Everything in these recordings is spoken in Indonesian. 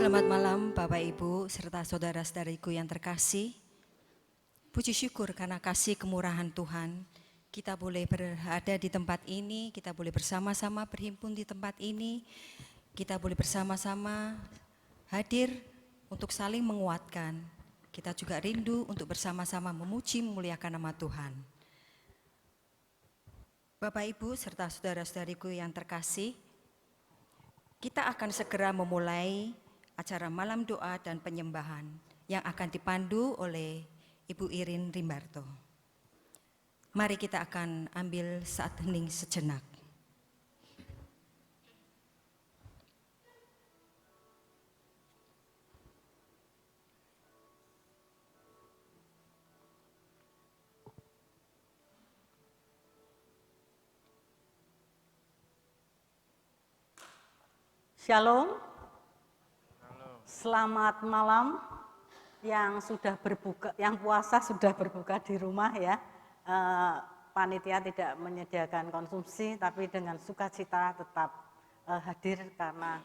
Selamat malam Bapak Ibu serta saudara-saudariku yang terkasih. Puji syukur karena kasih kemurahan Tuhan, kita boleh berada di tempat ini, kita boleh bersama-sama berhimpun di tempat ini, kita boleh bersama-sama hadir untuk saling menguatkan. Kita juga rindu untuk bersama-sama memuji memuliakan nama Tuhan. Bapak Ibu serta saudara-saudariku yang terkasih, kita akan segera memulai acara malam doa dan penyembahan yang akan dipandu oleh Ibu Irin Rimbarto. Mari kita akan ambil saat hening sejenak. Shalom. Selamat malam yang sudah berbuka, yang puasa sudah berbuka di rumah ya. Panitia tidak menyediakan konsumsi, tapi dengan sukacita tetap hadir karena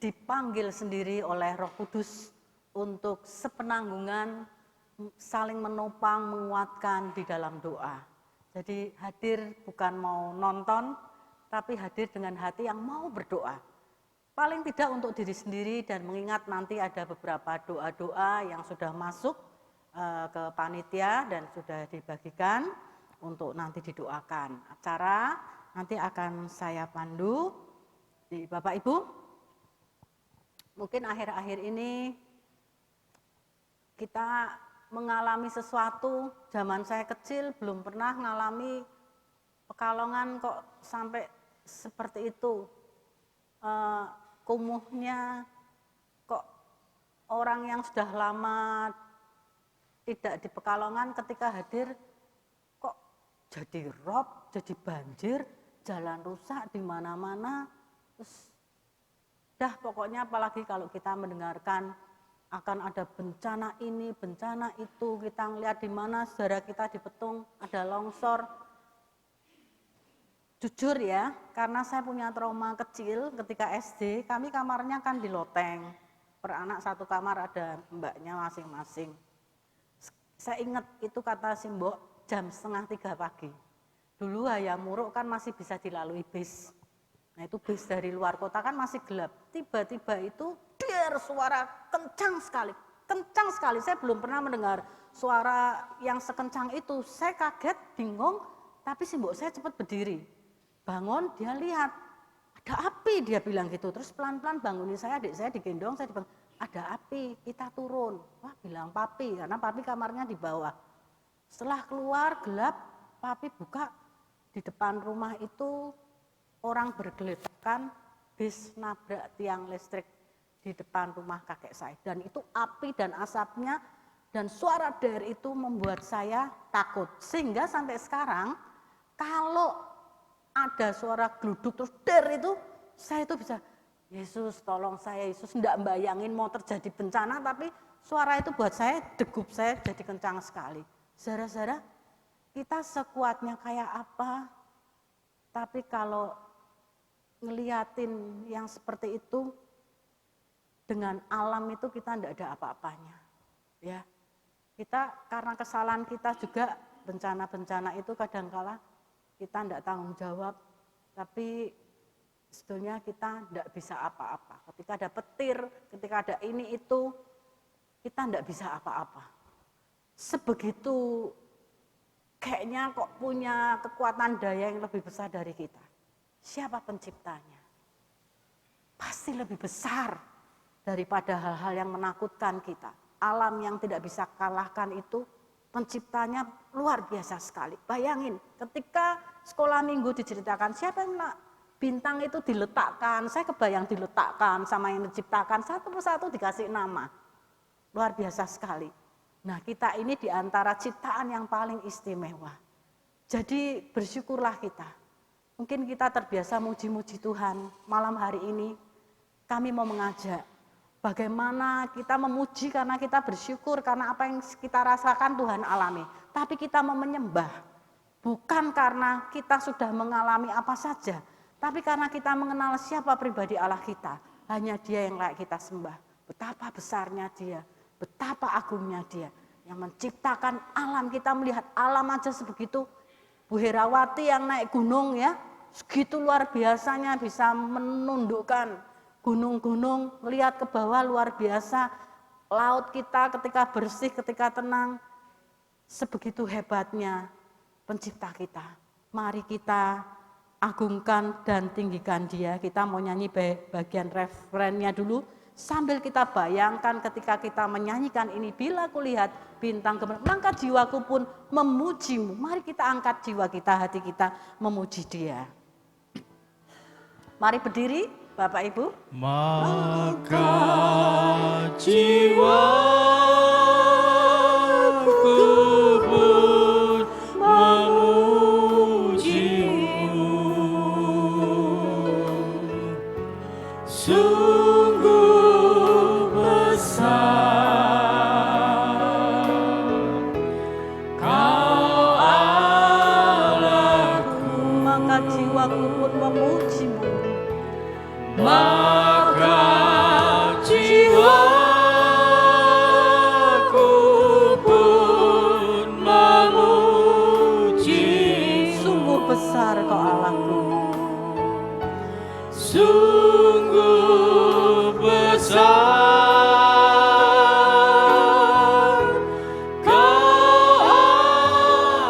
dipanggil sendiri oleh Roh Kudus untuk sepenanggungan saling menopang, menguatkan di dalam doa. Jadi hadir bukan mau nonton, tapi hadir dengan hati yang mau berdoa. Paling tidak untuk diri sendiri dan mengingat nanti ada beberapa doa-doa yang sudah masuk ke panitia dan sudah dibagikan untuk nanti didoakan. Acara nanti akan saya pandu di Bapak Ibu. Mungkin akhir-akhir ini kita mengalami sesuatu, zaman saya kecil belum pernah mengalami Pekalongan kok sampai seperti itu. Kumuhnya kok orang yang sudah lama tidak di Pekalongan ketika hadir kok jadi rob, jadi banjir, jalan rusak di mana-mana. Terus dah pokoknya apalagi kalau kita mendengarkan akan ada bencana ini, bencana itu, kita ngelihat di mana saudara kita di Petung ada longsor. Jujur ya, karena saya punya trauma kecil ketika SD, kami kamarnya kan di loteng. Per anak satu kamar ada mbaknya masing-masing. Saya ingat itu kata si mbok jam 2:30 pagi. Dulu Hayam Muruk kan masih bisa dilalui bis. Nah itu bis dari luar kota kan masih gelap. Tiba-tiba itu suara kencang sekali. Kencang sekali, saya belum pernah mendengar suara yang sekencang itu. Saya kaget, bingung, tapi si mbok saya cepat berdiri. Bangun, dia lihat, ada api, dia bilang gitu. Terus pelan-pelan bangunin saya, adik saya digendong, saya dibangun, ada api, kita turun. Wah bilang papi, karena papi kamarnya di bawah. Setelah keluar, gelap, papi buka, di depan rumah itu orang bergeletakkan, bis nabrak tiang listrik di depan rumah kakek saya. Dan itu api dan asapnya, dan suara der itu membuat saya takut. Sehingga sampai sekarang, kalau ada suara gluduk terus der itu, saya itu bisa, Yesus tolong saya, Yesus enggak bayangin mau terjadi bencana, tapi suara itu buat saya, degup saya jadi kencang sekali. Saudara-saudara, kita sekuatnya kayak apa, tapi kalau ngeliatin yang seperti itu, dengan alam itu kita enggak ada apa-apanya. Ya, kita karena kesalahan kita juga, bencana-bencana itu kadangkala kita tidak tanggung jawab, tapi sebetulnya kita tidak bisa apa-apa. Ketika ada petir, ketika ada ini itu, kita tidak bisa apa-apa. Sebegitu kayaknya kok punya kekuatan daya yang lebih besar dari kita. Siapa penciptanya? Pasti lebih besar daripada hal-hal yang menakutkan kita. Alam yang tidak bisa kalahkan itu, penciptanya luar biasa sekali. Bayangin ketika sekolah minggu diceritakan siapa yang bintang itu diletakkan, saya kebayang diletakkan sama yang menciptakan satu persatu dikasih nama. Luar biasa sekali. Nah kita ini diantara ciptaan yang paling istimewa. Jadi bersyukurlah kita. Mungkin kita terbiasa muji-muji Tuhan. Malam hari ini kami mau mengajak bagaimana kita memuji karena kita bersyukur karena apa yang kita rasakan Tuhan alami. Tapi kita mau menyembah, bukan karena kita sudah mengalami apa saja, tapi karena kita mengenal siapa pribadi Allah kita. Hanya Dia yang layak kita sembah. betapa besarnya Dia, betapa agungnya Dia yang menciptakan alam. Kita melihat alam aja sebegitu. Bu Herawati yang naik gunung ya, segitu luar biasanya bisa menundukkan gunung-gunung, lihat ke bawah luar biasa. Laut kita ketika bersih, ketika tenang, sebegitu hebatnya pencipta kita. Mari kita agungkan dan tinggikan Dia. Kita mau nyanyi bagian referennya dulu. Sambil kita bayangkan ketika kita menyanyikan ini, bila kulihat bintang gemerlap, maka jiwaku pun memuji-Mu. Mari kita angkat jiwa kita, hati kita memuji Dia. Mari berdiri, Bapak Ibu. Maka jiwaku pun memuji-Mu. Sungguh besar Kau Allahku, Maka jiwaku pun memuji-Mu. maka jiwaku pun memuji. Sungguh besar Kau Allahku. Sungguh besar Kau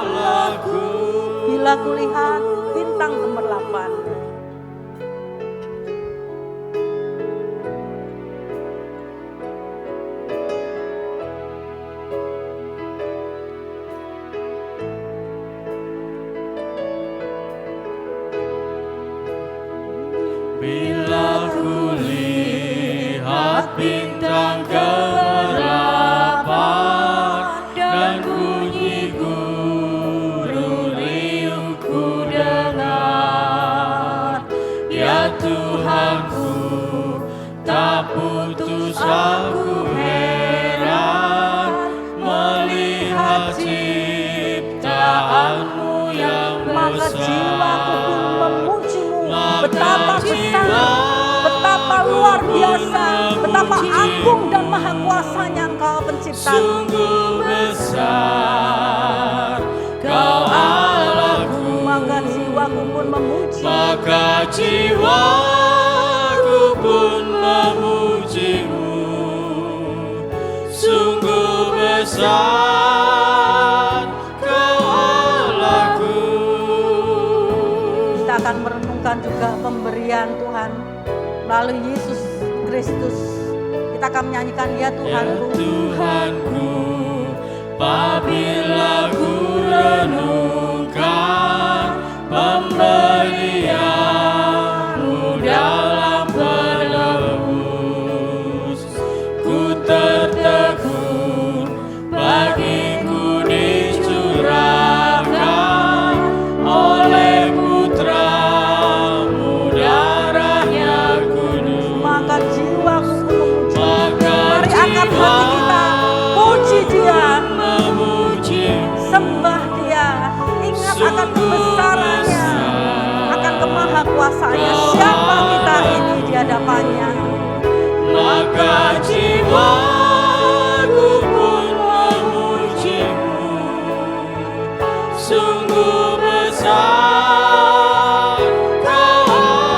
Allahku. Bila kulihat bintang gemerlapan, Bila kulihat bintang gemerlapan dan bunyi gurun riuh ku dengar, ya Tuhanku, tak putus aku heran melihat ciptaanmu yang maka jiwaku pun besar. memuji-Mu. Maka Betapa besar, betapa luar biasa, betapa agung dan maha kuasanya Engkau pencipta. Sungguh besar Kau Allahku, Maka jiwaku pun memuji. maka jiwaku pun memuji-Mu. Sungguh besar Kau Allahku. Kita akan merenungkan juga pemberian Tuhan melalui Yesus Kristus. Kita akan menyanyikan ya Ya Tuhanku. Tuhanku, apabila ku renungkan pemberian-Mu dalam penebus, ku tertegun bagiku dicurahkan oleh Putra-Mu darahnya kudus. Maka jiwaku pun memuji. Maka Mari angkat hati kita, puji Dia, memuji, sembah Dia, ingat akan kebesarannya, akan kemahakuasaannya. Siapa kita ini di hadapannya? maka jiwaku pun memuji-Mu. Sungguh besar Kau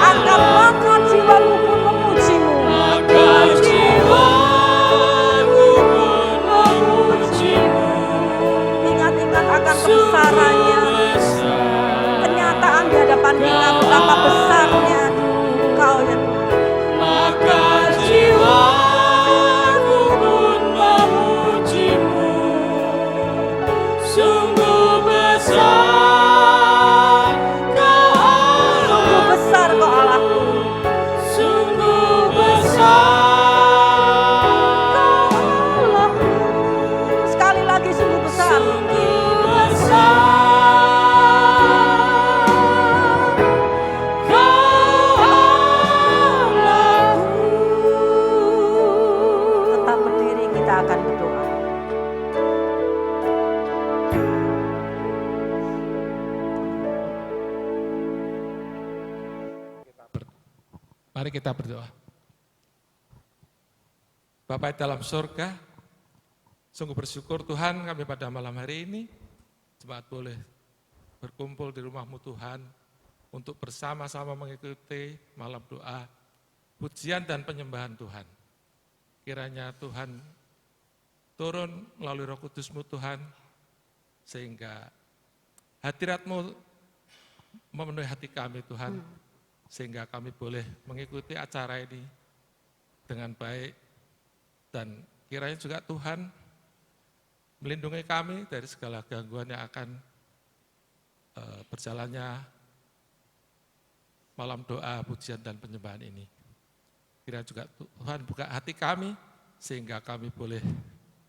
Angkat maka jiwaku pun memuji-Mu. maka jiwaku pun memuji-Mu. Ingat-ingat akan kebesarannya, kenyataan di hadapan kita betapa besarnya Engkau ya Tuhan. Maka jiwaku pun memuji-Mu. Sungguh besar Kau Sungguh Allah, besar Kau Allahku. sungguh besar, Allahku. Sekali lagi sungguh besar. sungguh besar Kau Allahku. Tetap berdiri, kita akan berdoa. Mari kita berdoa. Bapa dalam surga, sungguh bersyukur Tuhan kami pada malam hari ini jemaat boleh berkumpul di rumah-Mu Tuhan untuk bersama-sama mengikuti malam doa, pujian dan penyembahan Tuhan. Kiranya Tuhan turun melalui Roh Kudus-Mu Tuhan, sehingga hadirat-Mu memenuhi hati kami Tuhan, sehingga kami boleh mengikuti acara ini dengan baik. Dan kiranya juga Tuhan melindungi kami dari segala gangguan yang akan berjalannya malam doa, pujian, dan penyembahan ini. Kiranya juga Tuhan buka hati kami, sehingga kami boleh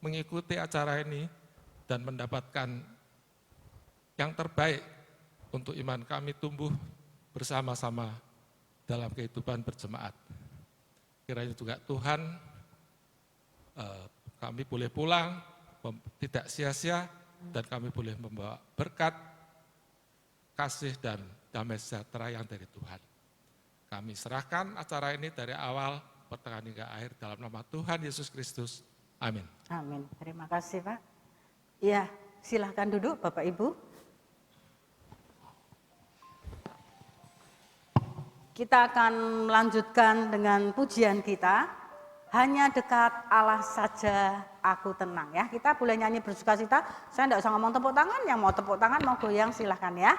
mengikuti acara ini dan mendapatkan yang terbaik untuk iman kami tumbuh bersama-sama dalam kehidupan berjemaat. Kiranya juga Tuhan kami boleh pulang tidak sia-sia dan kami boleh membawa berkat, kasih dan damai sejahtera yang dari Tuhan. Kami serahkan acara ini dari awal, pertengahan hingga akhir dalam nama Tuhan Yesus Kristus. Amin. Amin. Terima kasih Pak. Ya, silahkan duduk Bapak Ibu. Kita akan melanjutkan dengan pujian kita. Hanya dekat Allah saja aku tenang ya. Kita boleh nyanyi bersukacita. Saya tidak usah ngomong tepuk tangan. Yang mau tepuk tangan, mau goyang silahkan ya.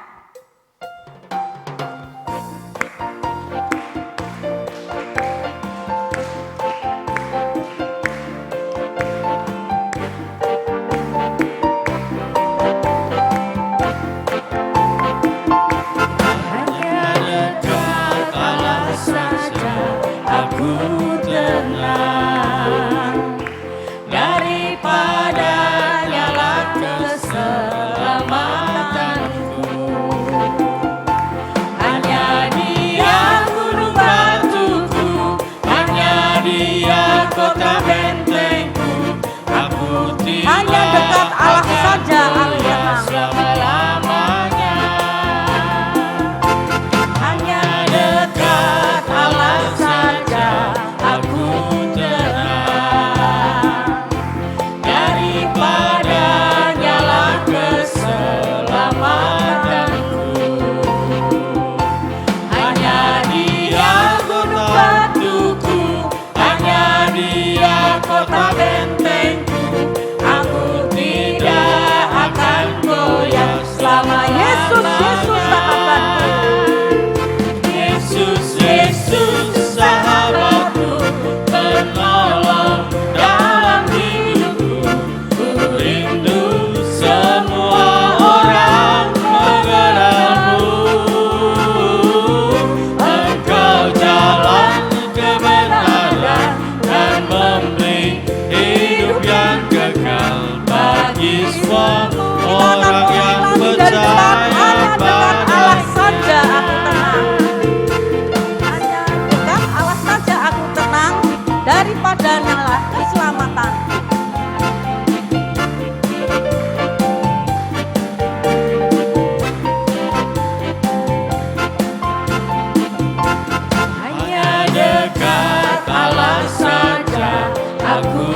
Hanya dekat Allah saja aku tenang. Selama-lamanya. Hanya dekat Allah saja aku tenang. Daripada nyala keselamatanku. Hanya Dia gunung batuku, hanya Dia kota bentengku. Selama Yesus, Yesus sahabatku. Yesus, Yesus sahabatku, penolong dalam hidupku. Ku rindu semua orang mengenalmu. Engkau jalan kebenaran dan memberi hidup yang kekal bagi semua orang yang percaya pada Allah saja aku tenang. Hanya dekat Allah saja aku tenang, daripada nyala keselamatan. Hanya dekat Allah saja aku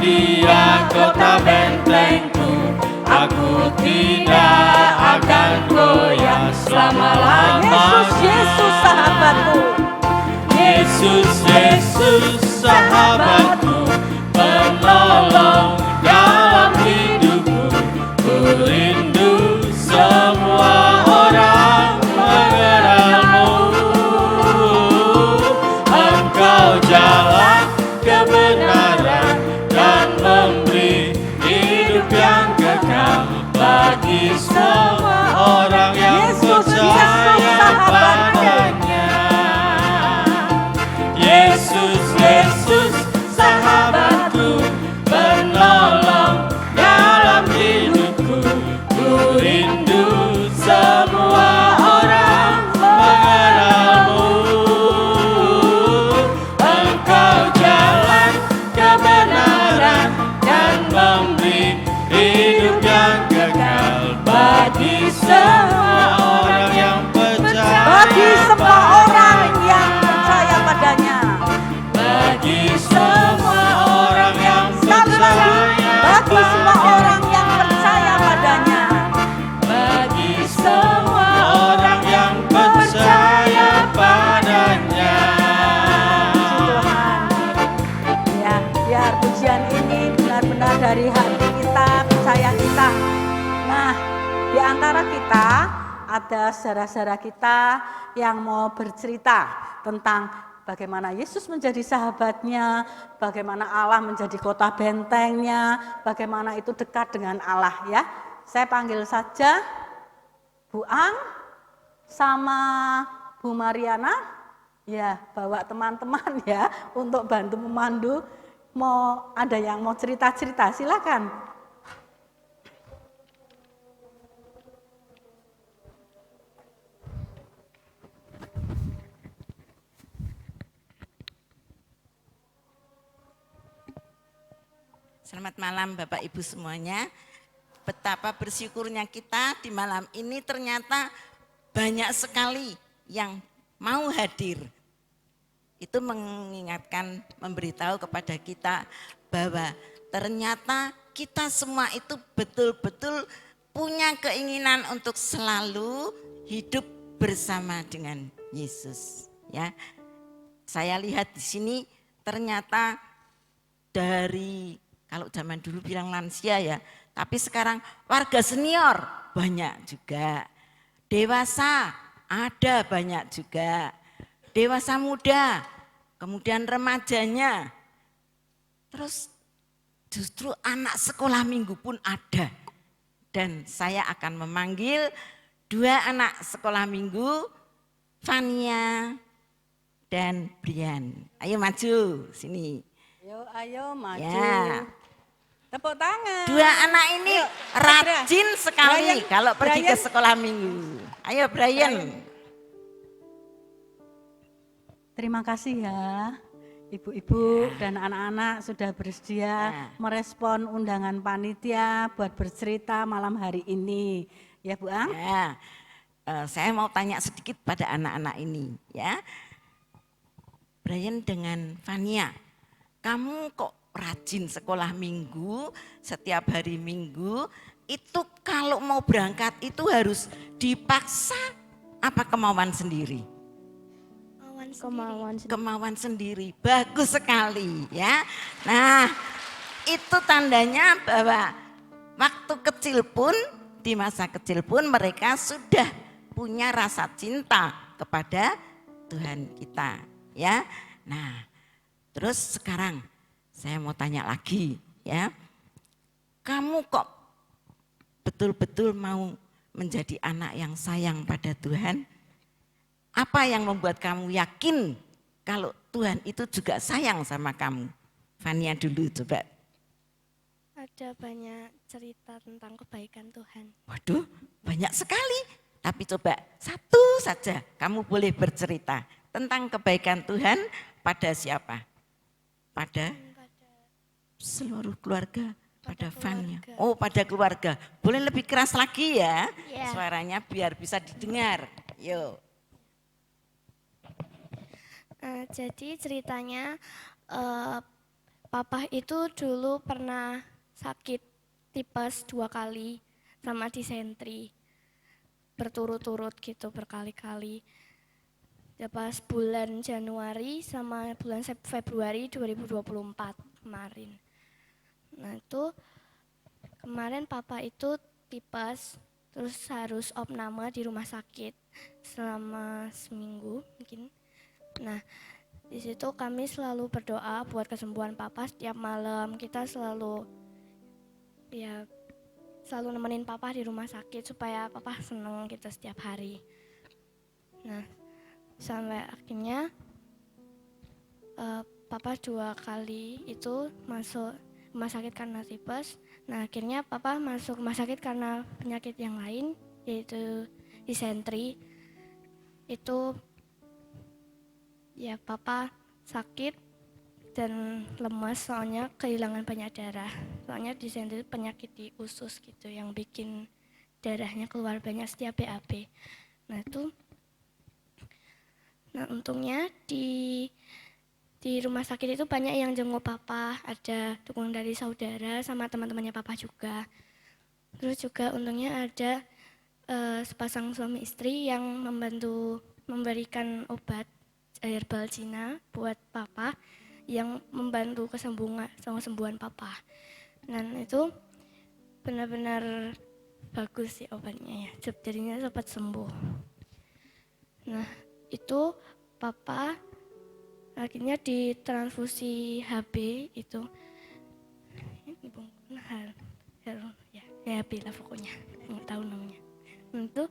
Dia kota bentengku, aku tidak akan goyah selama-lamanya. Yesus, Yesus sahabatku. Yesus, Yesus sahabatku, penolong dalam hidupku. Ku rindu semua orang mengenalmu. Engkau jalan kebenaran dan memberi hidup yang kekal bagi semua orang yang percaya padanya. Yesus, Yesus sahabatku, penolong dalam hidupku. Ku rindu semua orang mengenalmu. Engkau jalan kebenaran semua orang yang bagi semua orang yang percaya padanya. bagi semua orang yang Sekali lagi, bagi semua orang yang percaya padanya. bagi semua orang yang percaya padanya. Tuhan, ya biar pujian ini benar-benar dari hati kita, percaya kita. Nah, di antara kita ada saudara-saudara kita yang mau bercerita tentang bagaimana Yesus menjadi sahabatnya, bagaimana Allah menjadi kota bentengnya, bagaimana itu dekat dengan Allah ya. Saya panggil saja Bu Ang sama Bu Mariana, ya bawa teman-teman ya untuk bantu memandu. Mau ada yang mau cerita-cerita, silakan. Selamat malam Bapak Ibu semuanya. Betapa bersyukurnya kita di malam ini ternyata banyak sekali yang mau hadir. Itu mengingatkan, memberitahu kepada kita bahwa ternyata kita semua itu betul-betul punya keinginan untuk selalu hidup bersama dengan Yesus. Ya, saya lihat di sini ternyata dari kalau zaman dulu bilang lansia ya, tapi sekarang warga senior banyak juga. Dewasa ada banyak juga. Dewasa muda, kemudian remajanya. Terus justru anak sekolah minggu pun ada. Dan saya akan memanggil 2 anak sekolah minggu, Fania dan Brian. Ayo maju sini. Ayo maju. Ya. Tepuk tangan. 2 anak ini Ayo, rajin sekali Brian, kalau pergi ke Brian. sekolah minggu. Ayo Brian. Terima kasih ya ibu-ibu dan anak-anak sudah bersedia merespon undangan panitia buat bercerita malam hari ini. Ya Bu Ang? Ya, saya mau tanya sedikit pada anak-anak ini ya. Brian dengan Fania, kamu kok rajin sekolah minggu, setiap hari minggu, itu kalau mau berangkat itu harus dipaksa apa kemauan sendiri? Kemauan sendiri, bagus sekali ya. Nah itu tandanya bahwa waktu kecil pun, di masa kecil pun mereka sudah punya rasa cinta kepada Tuhan kita ya. Nah terus sekarang saya mau tanya lagi ya, kamu kok betul-betul mau menjadi anak yang sayang pada Tuhan? Apa yang membuat kamu yakin kalau Tuhan itu juga sayang sama kamu? Fania dulu coba. Ada banyak cerita tentang kebaikan Tuhan. Waduh, banyak sekali. Tapi coba satu saja kamu boleh bercerita tentang kebaikan Tuhan pada siapa? Pada seluruh keluarga, pada Fania. Oh, pada keluarga. Boleh lebih keras lagi ya, suaranya biar bisa didengar. Yuk. Jadi ceritanya Papa itu dulu pernah sakit tipes 2 kali sama disentri. Berturut-turut gitu berkali-kali. Ya pas bulan Januari sama bulan Februari 2024 kemarin. Nah itu kemarin Papa itu tipes terus harus opname di rumah sakit selama seminggu mungkin. Nah di situ kami selalu berdoa buat kesembuhan Papa setiap malam. Kita selalu selalu nemenin Papa di rumah sakit supaya Papa seneng gitu setiap hari. Nah sampai akhirnya Papa 2 kali itu masuk rumah sakit karena tipes. Nah akhirnya Papa masuk rumah sakit karena penyakit yang lain yaitu disentri. Itu ya Papa sakit dan lemas soalnya kehilangan banyak darah. Soalnya disentri penyakit di usus gitu yang bikin darahnya keluar banyak setiap BAB. Nah untungnya di rumah sakit itu banyak yang jenguk papa, ada dukungan dari saudara sama teman-temannya papa juga. Terus juga untungnya ada sepasang suami istri yang membantu memberikan obat herbal Cina buat papa yang membantu kesembuhan papa. Dan itu benar-benar bagus sih obatnya ya, jadinya cepat sembuh. Nah itu papa akhirnya ditransfusi HB itu, ya HB lah pokoknya, nggak tahu namanya. Itu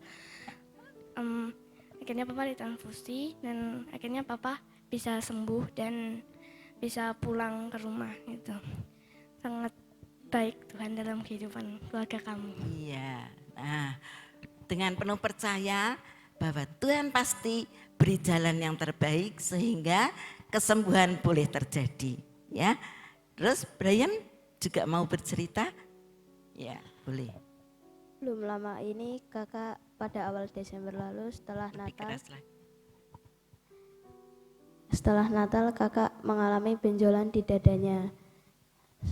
akhirnya papa ditransfusi dan akhirnya papa bisa sembuh dan bisa pulang ke rumah gitu. Sangat baik Tuhan dalam kehidupan keluarga kami. Iya, nah dengan penuh percaya bahwa Tuhan pasti beri jalan yang terbaik sehingga kesembuhan boleh terjadi. Ya, terus Brian juga mau bercerita? Ya, boleh. Belum lama ini kakak pada awal Desember lalu setelah Natal kakak mengalami benjolan di dadanya.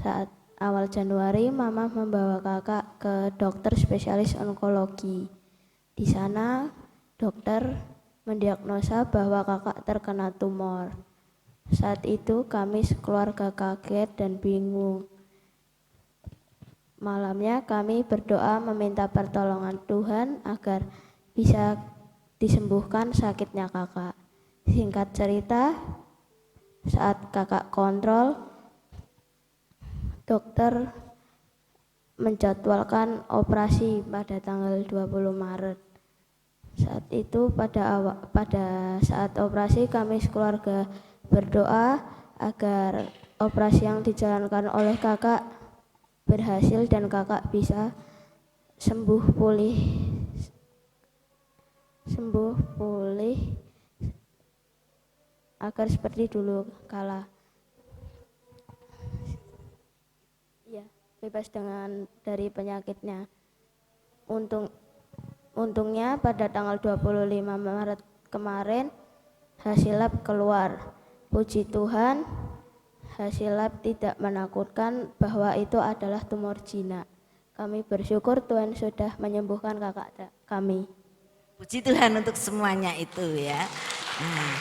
Saat awal Januari mama membawa kakak ke dokter spesialis onkologi. Di sana dokter mendiagnosa bahwa kakak terkena tumor. Saat itu kami sekeluarga kaget dan bingung. Malamnya kami berdoa meminta pertolongan Tuhan agar bisa disembuhkan sakitnya kakak. Singkat cerita, saat kakak kontrol, dokter menjadwalkan operasi pada tanggal 20 Maret. Saat itu pada saat operasi kami sekeluarga berdoa agar operasi yang dijalankan oleh kakak berhasil dan kakak bisa sembuh pulih agar seperti dulu kala. Ya, bebas dari penyakitnya. Untungnya pada tanggal 25 Maret kemarin hasil lab keluar. Puji Tuhan, hasil lab tidak menakutkan bahwa itu adalah tumor jinak. Kami bersyukur Tuhan sudah menyembuhkan kakak kami. Puji Tuhan untuk semuanya itu ya. Nah,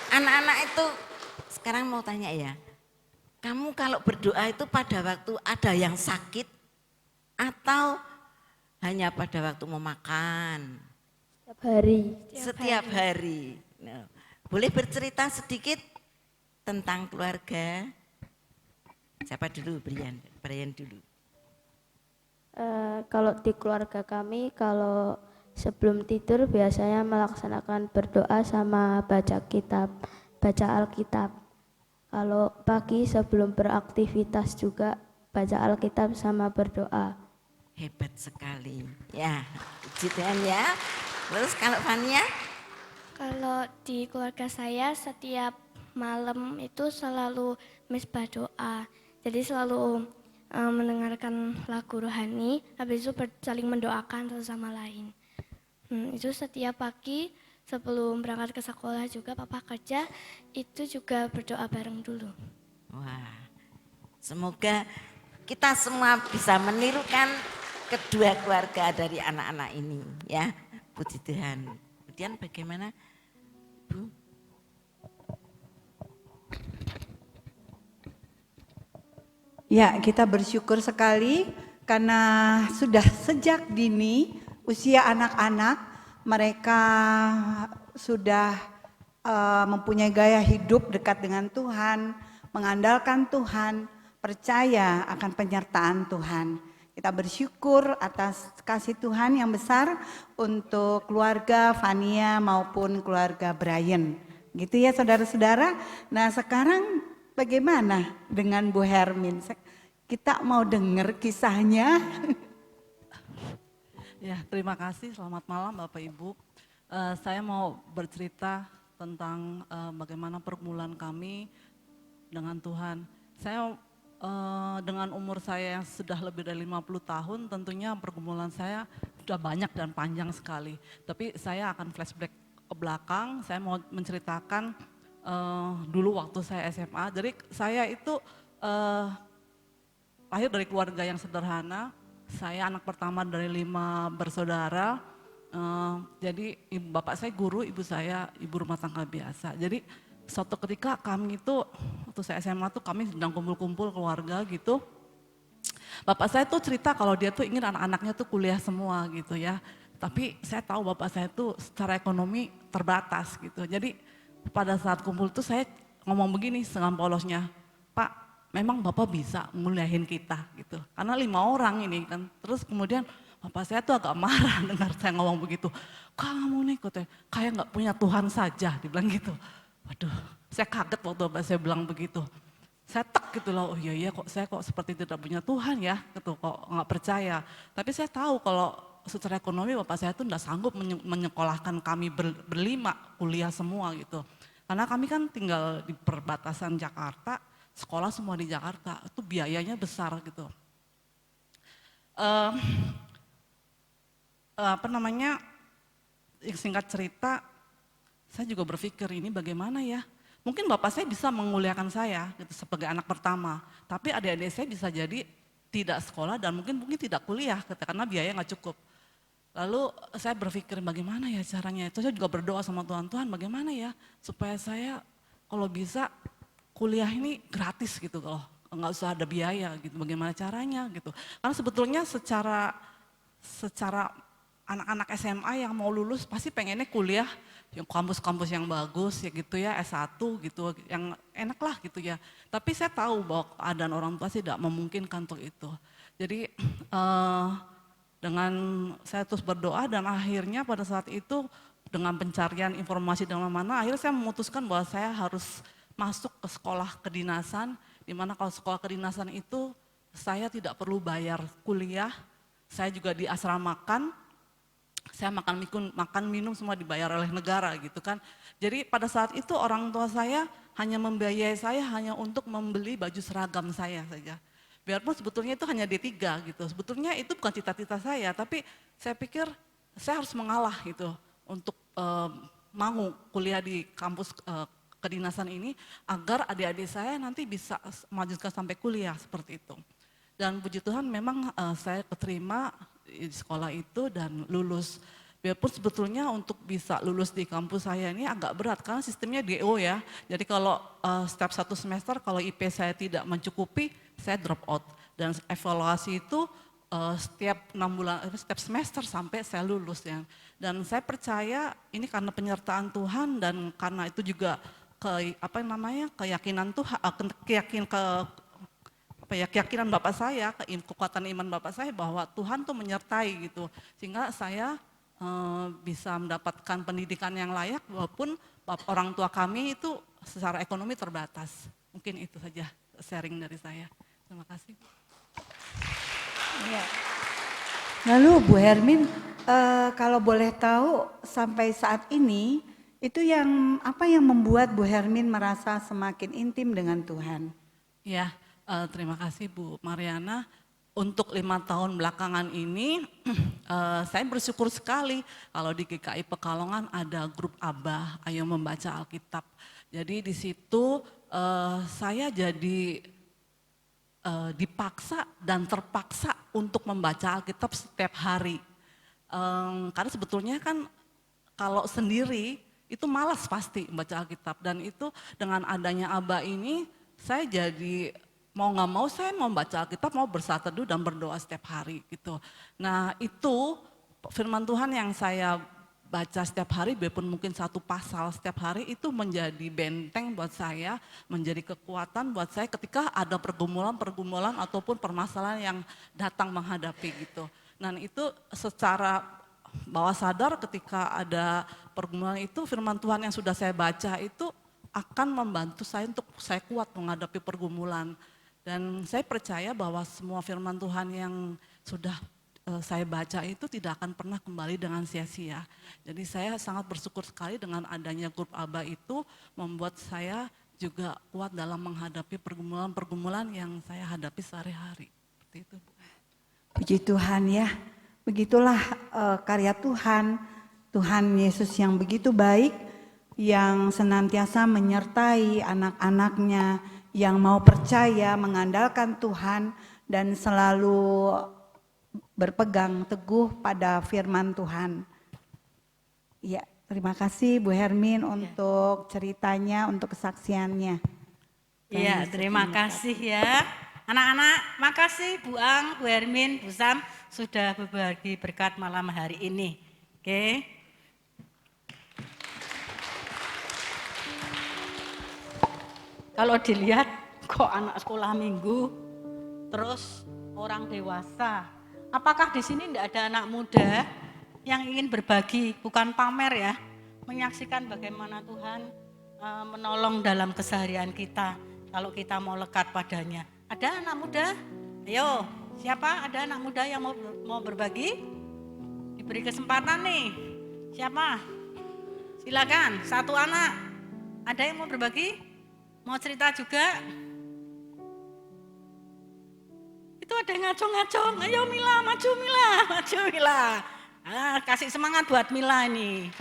anak-anak itu sekarang mau tanya ya, kamu kalau berdoa itu pada waktu ada yang sakit atau hanya pada waktu mau makan? Setiap hari. Setiap hari. Nah, boleh bercerita sedikit tentang keluarga? Siapa dulu? Brian dulu. Kalau di keluarga kami, kalau sebelum tidur biasanya melaksanakan berdoa sama baca Alkitab. Kalau pagi sebelum beraktivitas juga baca Alkitab sama berdoa. Hebat sekali. Ya, puji Tuhan ya. Terus kalau Fania? Kalau di keluarga saya setiap malam itu selalu misbah doa. Jadi selalu mendengarkan lagu rohani, habis itu saling mendoakan satu sama lain. Itu setiap pagi sebelum berangkat ke sekolah juga papa kerja, itu juga berdoa bareng dulu. Wah, semoga kita semua bisa menirukan kedua keluarga dari anak-anak ini ya. Puji Tuhan. Kemudian bagaimana Bu? Ya, kita bersyukur sekali karena sudah sejak dini usia anak-anak mereka sudah mempunyai gaya hidup dekat dengan Tuhan, mengandalkan Tuhan, percaya akan penyertaan Tuhan. Kita bersyukur atas kasih Tuhan yang besar untuk keluarga Fania maupun keluarga Brian. Gitu ya saudara-saudara. Nah sekarang bagaimana dengan Bu Hermin? Kita mau dengar kisahnya. Ya, terima kasih. Selamat malam Bapak Ibu. Saya mau bercerita tentang bagaimana pergumulan kami dengan Tuhan. Saya dengan umur saya yang sudah lebih dari 50 tahun, tentunya pergumulan saya sudah banyak dan panjang sekali. Tapi saya akan flashback ke belakang, saya mau menceritakan dulu waktu saya SMA. Jadi saya itu lahir dari keluarga yang sederhana, saya anak pertama dari 5 bersaudara. Jadi bapak saya guru, ibu saya ibu rumah tangga biasa. Jadi suatu ketika kami itu, waktu saya SMA tuh kami sedang kumpul-kumpul keluarga gitu. Bapak saya tuh cerita kalau dia tuh ingin anak-anaknya tuh kuliah semua gitu ya. Tapi saya tahu bapak saya tuh secara ekonomi terbatas gitu. Jadi pada saat kumpul tuh saya ngomong begini setengah polosnya, Pak memang bapak bisa nguliahin kita gitu. Karena 5 orang ini kan. Terus kemudian bapak saya tuh agak marah dengar saya ngomong begitu. Kamu nih katanya, kayak gak punya Tuhan saja, dibilang gitu. Waduh, saya kaget waktu bapak saya bilang begitu. Saya tek gitu loh, oh iya kok saya kok seperti tidak punya Tuhan ya, gitu kok nggak percaya. Tapi saya tahu kalau secara ekonomi bapak saya tuh nggak sanggup menyekolahkan kami berlima kuliah semua gitu. Karena kami kan tinggal di perbatasan Jakarta, sekolah semua di Jakarta, itu biayanya besar gitu. Singkat cerita, saya juga berpikir ini bagaimana ya, mungkin bapak saya bisa menguliakan saya gitu, sebagai anak pertama, tapi adik-adik saya bisa jadi tidak sekolah dan mungkin tidak kuliah gitu, karena biaya nggak cukup. Lalu saya berpikir bagaimana ya caranya, itu saya juga berdoa sama Tuhan, Tuhan bagaimana ya supaya saya kalau bisa kuliah ini gratis gitu loh, nggak usah ada biaya gitu, bagaimana caranya gitu. Karena sebetulnya secara anak-anak SMA yang mau lulus pasti pengennya kuliah yang kampus-kampus yang bagus ya gitu ya, S1 gitu, yang enak lah gitu ya. Tapi saya tahu bahwa keadaan orang tua tidak memungkinkan untuk itu. Jadi dengan saya terus berdoa dan akhirnya pada saat itu dengan pencarian informasi di mana-mana, akhirnya saya memutuskan bahwa saya harus masuk ke sekolah kedinasan, di mana kalau sekolah kedinasan itu saya tidak perlu bayar kuliah, saya juga diasramakan. Saya makan minum semua dibayar oleh negara gitu kan. Jadi pada saat itu orang tua saya hanya membiayai saya hanya untuk membeli baju seragam saya saja. Biarpun sebetulnya itu hanya D3 gitu. Sebetulnya itu bukan cita-cita saya, tapi saya pikir saya harus mengalah gitu untuk mau kuliah di kampus kedinasan ini agar adik-adik saya nanti bisa melanjutkan sampai kuliah seperti itu. Dan puji Tuhan memang saya keterima di sekolah itu dan lulus. Biarpun sebetulnya untuk bisa lulus di kampus saya ini agak berat karena sistemnya DO ya. Jadi kalau setiap 1 semester kalau IP saya tidak mencukupi, saya drop out. Dan evaluasi itu setiap 6 bulan, setiap semester sampai saya lulus ya. Dan saya percaya ini karena penyertaan Tuhan dan karena itu juga keyakinan Tuhan, keyakinan bapak saya, kekuatan iman bapak saya bahwa Tuhan tuh menyertai gitu. Sehingga saya bisa mendapatkan pendidikan yang layak walaupun orang tua kami itu secara ekonomi terbatas. Mungkin itu saja sharing dari saya. Terima kasih. Ya. Lalu Bu Hermin, kalau boleh tahu sampai saat ini itu apa yang membuat Bu Hermin merasa semakin intim dengan Tuhan? Ya. Terima kasih Bu Mariana. Untuk 5 tahun belakangan ini saya bersyukur sekali kalau di GKI Pekalongan ada grup Abah, Ayo Membaca Alkitab. Jadi di situ saya jadi dipaksa dan terpaksa untuk membaca Alkitab setiap hari. Karena sebetulnya kan kalau sendiri itu malas pasti membaca Alkitab. Dan itu dengan adanya Abah ini saya jadi mau nggak mau saya mau baca Alkitab, mau bersaat teduh dan berdoa setiap hari gitu. Nah itu firman Tuhan yang saya baca setiap hari, biarpun mungkin 1 pasal setiap hari itu menjadi benteng buat saya, menjadi kekuatan buat saya ketika ada pergumulan ataupun permasalahan yang datang menghadapi gitu. Dan itu secara bawah sadar ketika ada pergumulan itu firman Tuhan yang sudah saya baca itu akan membantu saya untuk saya kuat menghadapi pergumulan. Dan saya percaya bahwa semua firman Tuhan yang sudah saya baca itu tidak akan pernah kembali dengan sia-sia. Jadi saya sangat bersyukur sekali dengan adanya grup Abah itu membuat saya juga kuat dalam menghadapi pergumulan-pergumulan yang saya hadapi sehari-hari. Seperti itu, Bu. Puji Tuhan ya, begitulah karya Tuhan, Tuhan Yesus yang begitu baik, yang senantiasa menyertai anak-anaknya, yang mau percaya, mengandalkan Tuhan, dan selalu berpegang teguh pada firman Tuhan. Ya, terima kasih Bu Hermin untuk ceritanya, untuk kesaksiannya. Iya, terima kasih ya. Anak-anak, makasih Bu Ang, Bu Hermin, Bu Sam sudah berbagi berkat malam hari ini. Oke. Kalau dilihat kok anak sekolah minggu, terus orang dewasa. Apakah di sini tidak ada anak muda yang ingin berbagi, bukan pamer ya, menyaksikan bagaimana Tuhan menolong dalam keseharian kita kalau kita mau lekat padanya. Ada anak muda? Ayo, siapa ada anak muda yang mau berbagi? Diberi kesempatan nih. Siapa? Silakan, satu anak. Ada yang mau berbagi? Mau cerita juga? Itu ada yang ngacong-ngacong. Ayo Mila, maju Mila, maju Mila. Kasih semangat buat Mila ini.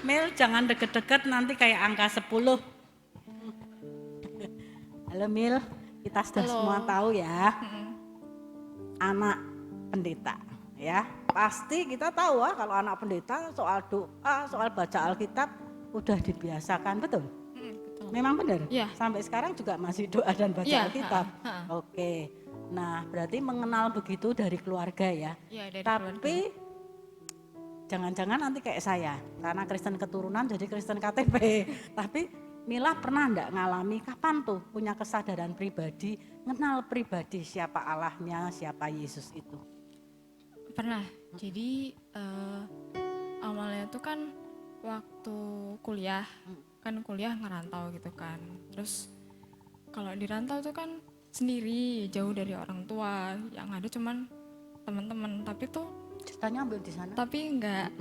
Mil, jangan deket-deket nanti kayak angka 10. Halo Mil, kita sudah semua tahu ya. Anak pendeta ya. Pasti kita tahu kalau anak pendeta soal doa, soal baca Alkitab udah dibiasakan, betul? Betul. Memang benar? Iya. Sampai sekarang juga masih doa dan baca Iya, Alkitab? ha. Oke, nah berarti mengenal begitu dari keluarga ya? Iya, dari Tapi jangan-jangan nanti kayak saya, karena Kristen keturunan jadi Kristen KTP. Tapi Mila pernah enggak ngalami kapan tuh punya kesadaran pribadi, kenal pribadi siapa Allahnya, siapa Yesus itu? Pernah. Jadi awalnya tuh kan waktu kuliah, kan kuliah ngerantau gitu kan. Terus kalau di rantau tuh kan sendiri, jauh dari orang tua, yang ada cuman teman-teman. Tapi tuh ceritanya ambil di sana. Tapi enggak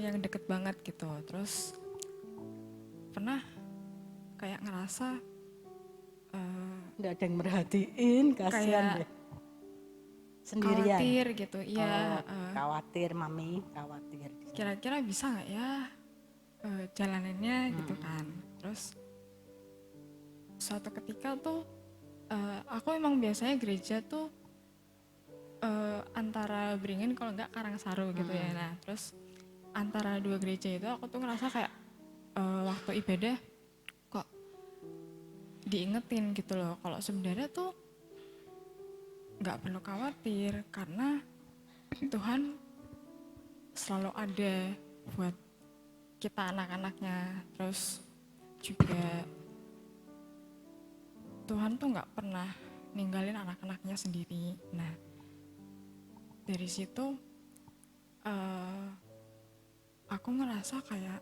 yang deket banget gitu. Terus pernah kayak ngerasa nggak ada yang merhatiin, kasihan kayak deh. Sendirian. Khawatir gitu, iya. Khawatir mami, khawatir. Kira-kira bisa nggak ya jalaninnya gitu kan. Terus suatu ketika tuh aku emang biasanya gereja tuh antara Beringin kalau nggak Karangsaru gitu ya. Nah terus antara dua gereja itu aku tuh ngerasa kayak waktu ibadah kok diingetin gitu loh kalau sebenarnya tuh nggak perlu khawatir karena Tuhan selalu ada buat kita anak-anaknya. Terus juga Tuhan tuh nggak pernah ninggalin anak-anaknya sendiri. Nah dari situ aku ngerasa kayak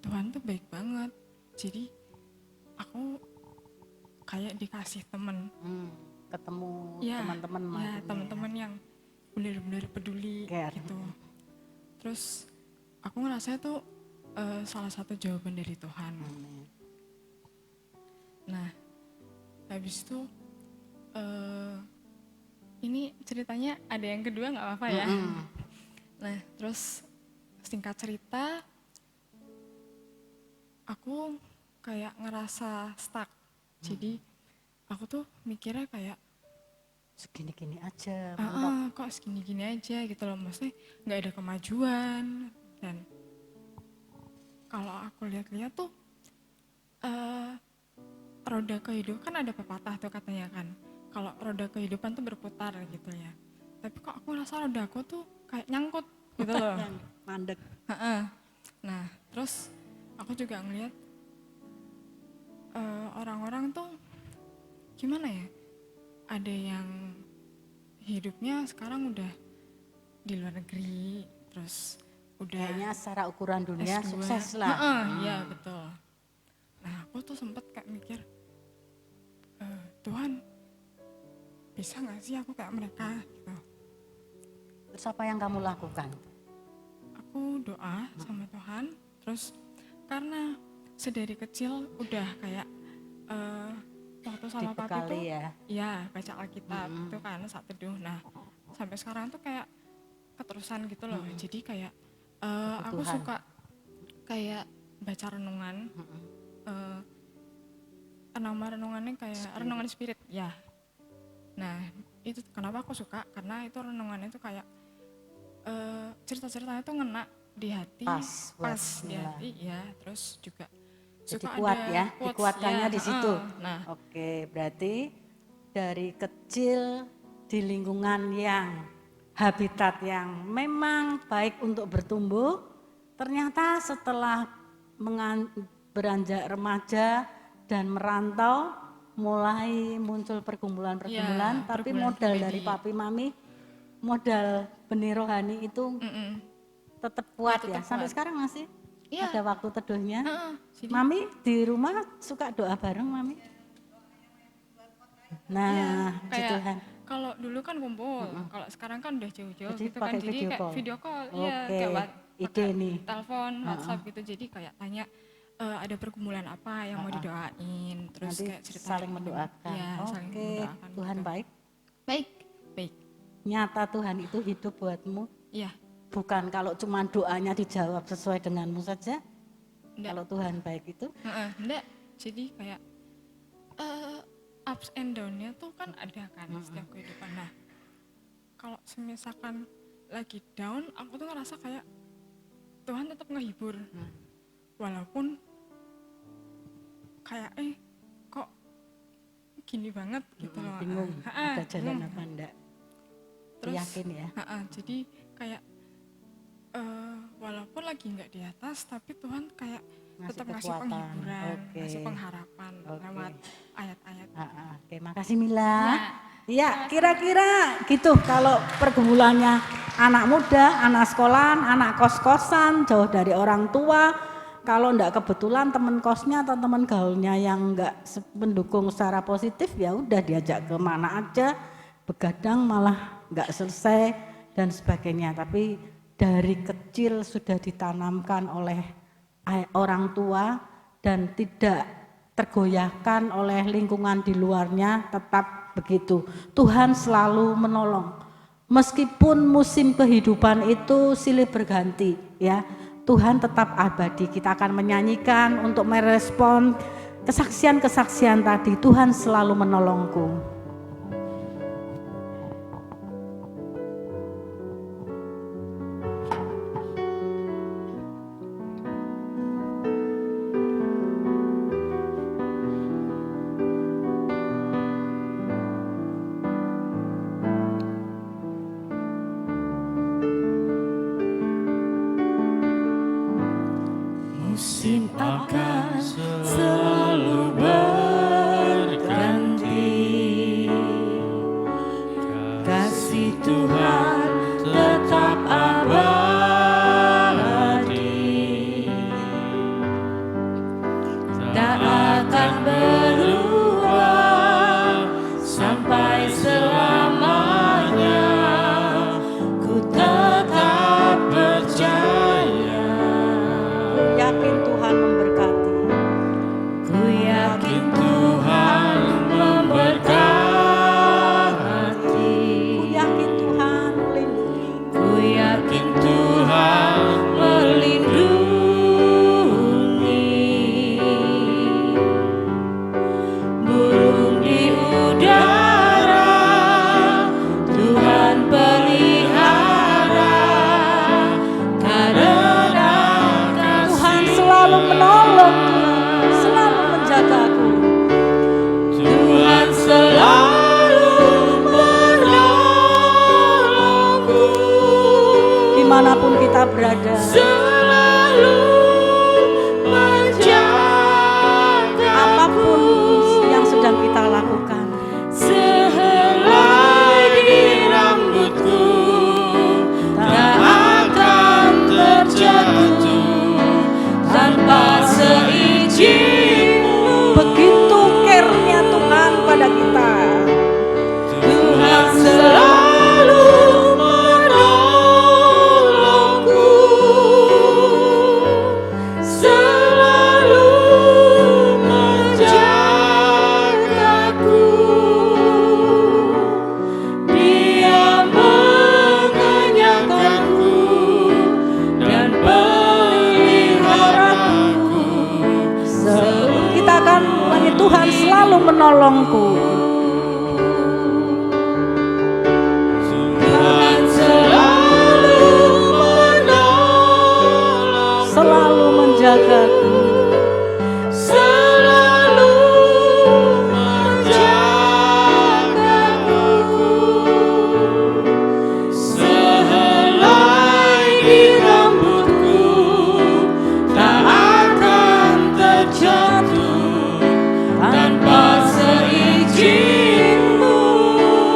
Tuhan tuh baik banget. Jadi aku kayak dikasih temen. Ketemu ya, teman-teman. Ya teman-teman yang benar-benar peduli gitu. Terus aku ngerasa itu salah satu jawaban dari Tuhan. Nah habis itu ini ceritanya ada yang kedua nggak apa-apa ya. Nah terus singkat cerita aku kayak ngerasa stuck. Jadi aku tuh mikirnya kayak segini-gini aja. Kok segini-gini aja gitu loh. Maksudnya nggak ada kemajuan. Dan kalau aku lihat-lihat tuh roda kehidupan kan ada pepatah tuh katanya kan. Kalau roda kehidupan tuh berputar gitu ya. Tapi kok aku ngerasa roda aku tuh kayak nyangkut gitu loh. Mandek. Nah terus aku juga ngeliat orang-orang tuh gimana ya, ada yang hidupnya sekarang udah di luar negeri, terus udah kayaknya secara ukuran dunia S2. sukses lah. Iya betul. Nah aku tuh sempet kayak mikir, Tuhan bisa gak sih aku kayak mereka gitu. Terus apa yang kamu lakukan? Aku doa sama Tuhan, terus Karena sedari kecil udah kayak waktu sama papi tuh Dibekali ya. ya baca Alkitab itu kan saat teduh. Nah sampai sekarang tuh kayak keterusan gitu loh. Jadi kayak aku Kebutuhan. suka kayak baca renungan. Nama renungannya kayak renungan spirit ya. Nah itu kenapa aku suka, karena itu renungannya tuh kayak cerita-ceritanya tuh ngena di hati, Pas buat di Mila. hati ya. Terus juga Jadi suka kuat ada ya, quotes, dikuatkannya ya, di situ. Nah Oke, berarti dari kecil di lingkungan yang habitat yang memang baik untuk bertumbuh, ternyata setelah beranjak remaja dan merantau, mulai muncul pergumulan-pergumulan, Ya, tapi pergumulan modal pribadi. dari papi mami, modal benih rohani itu tetap kuat ya. tetap Sampai kuat. sekarang masih Iya. ada waktu teduhnya. jadi Mami di rumah suka doa bareng Mami? Nah, puji kayak Tuhan. kalau dulu kan kumpul, kalau sekarang kan udah jauh-jauh Jadi gitu kan, pakai jadi video kayak call? video call, iya Oke, kayak ide pakai nih. telepon, WhatsApp gitu, jadi kayak tanya ada pergumulan apa yang mau didoain, terus Nanti kayak cerita saling mendoakan. Iya, saling Oke, mendoakan. Tuhan gitu. baik. Baik, baik, Nyata Tuhan itu hidup buatmu. iya, Bukan kalau cuma doanya dijawab sesuai denganmu saja. enggak, Kalau Tuhan baik itu, enggak, jadi kayak ups and down-nya tuh kan ada kan setiap kehidupan. Nah, kalau misalkan lagi down, aku tuh ngerasa kayak Tuhan tetap ngehibur, walaupun kayak kok gini banget gitu loh. bingung ada jalan bingung. apa enggak. Terus, Yakin ya. Jadi kayak walaupun lagi nggak di atas, tapi Tuhan kayak Ngasih tetap ngasih kekuatan. penghiburan, Oke. ngasih pengharapan Oke. lewat ayat-ayat. Oke, makasih Mila. Iya, kira-kira gitu kalau pergumulannya anak muda, anak sekolahan, anak kos-kosan, jauh dari orang tua, kalau enggak kebetulan teman kosnya atau teman gaulnya yang enggak mendukung secara positif, ya udah diajak ke mana aja, begadang malah enggak selesai dan sebagainya. Tapi dari kecil sudah ditanamkan oleh orang tua dan tidak tergoyahkan oleh lingkungan di luarnya, tetap begitu. Tuhan selalu menolong. Meskipun musim kehidupan itu silih berganti, ya, Tuhan tetap abadi. Kita akan menyanyikan untuk merespon kesaksian-kesaksian tadi. Tuhan selalu menolongku. Musim akan selalu berganti, kasih Tuhan tetap abadi, tak akan berubah sampai selamanya. Ku tetap percaya. Yakin Tuhan memberkati. Ku yakin Tuhan memberkati. Ku yakin Tuhan melindungi. Ku yakin Tuhan melindungi. Burung di udara Tuhan pelihara, karena Tuhan selalu menolong, selalu menjagaku. Tuhan selalu menolongku, Dimanapun kita berada, selalu menjagaku. apapun yang sedang kita lakukan, Sehelai di rambutku tak akan terjatuh tanpa seizinmu. begitu care-nya Tuhan pada kita. Tuhan selalu menolongku,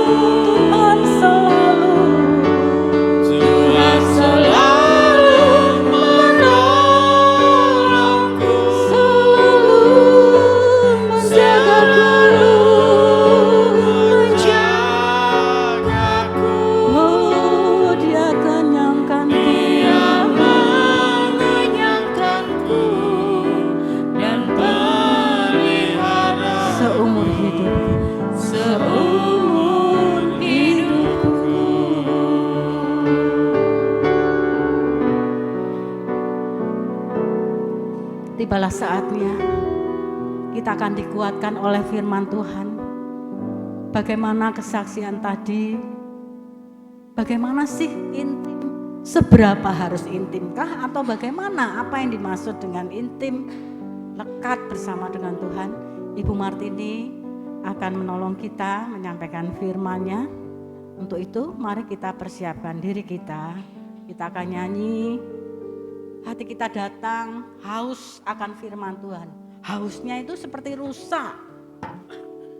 Tuhan selalu Tuhan selalu menolongku, selalu menjagaku. Oh, Dia kenyangkan Dia mengenyangkanku dan pelihara seumur hidup. seumur hidupku. Tibalah saatnya kita akan dikuatkan oleh firman Tuhan. Bagaimana kesaksian tadi? Bagaimana sih intim? Seberapa harus intimkah? Atau bagaimana? Apa yang dimaksud dengan intim? Lekat bersama dengan Tuhan. Ibu Martini akan menolong kita menyampaikan firman-Nya. Untuk itu mari kita persiapkan diri kita. Kita akan nyanyi. Hati kita datang haus akan firman Tuhan. Hausnya itu seperti rusa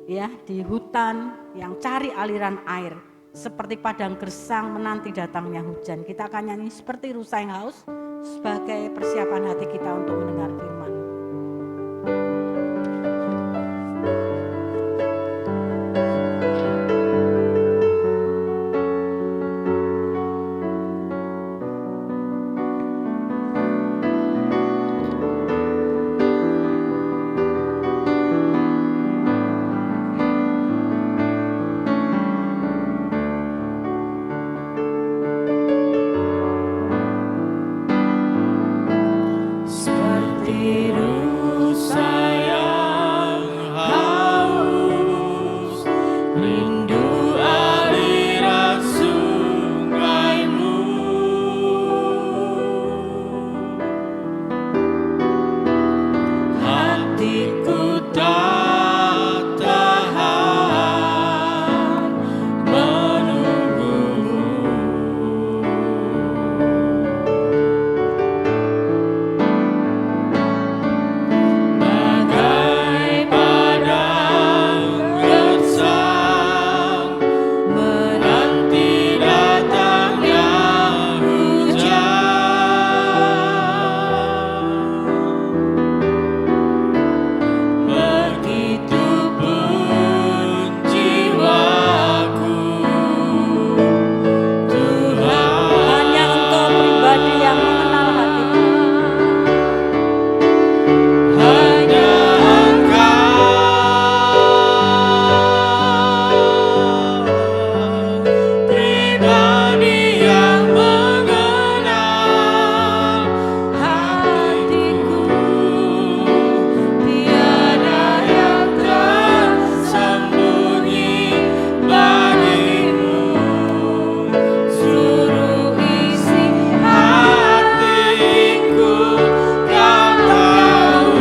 ya di hutan yang cari aliran air, seperti padang gersang menanti datangnya hujan. Kita akan nyanyi seperti rusa yang haus sebagai persiapan hati kita untuk mendengar firman. Seperti rusa yang haus, rindu aliran sungaimu. Hatiku tak tahan menunggumu. Bagai padang gersang menanti datangnya hujan, begitupun jiwaku, Tuhan. Hanya Engkau pribadi yang mengenal hatiku. Hanya Engkau pribadi yang mengenal hatiku, tiada yang tersembunyi bagimu. Seluruh isi hatiku Kau tahu,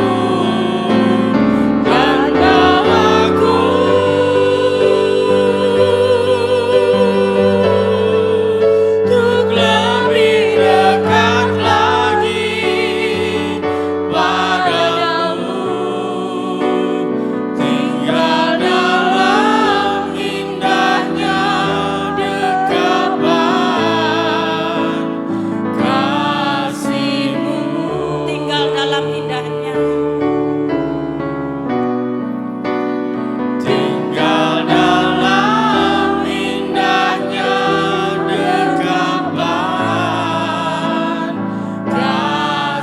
dan bawaku untuk lebih dekat lagi padamu, tinggal dalam indahnya dekapan kasih-Mu. Tinggal dalam indahnya. Tinggal dalam indahnya dekapan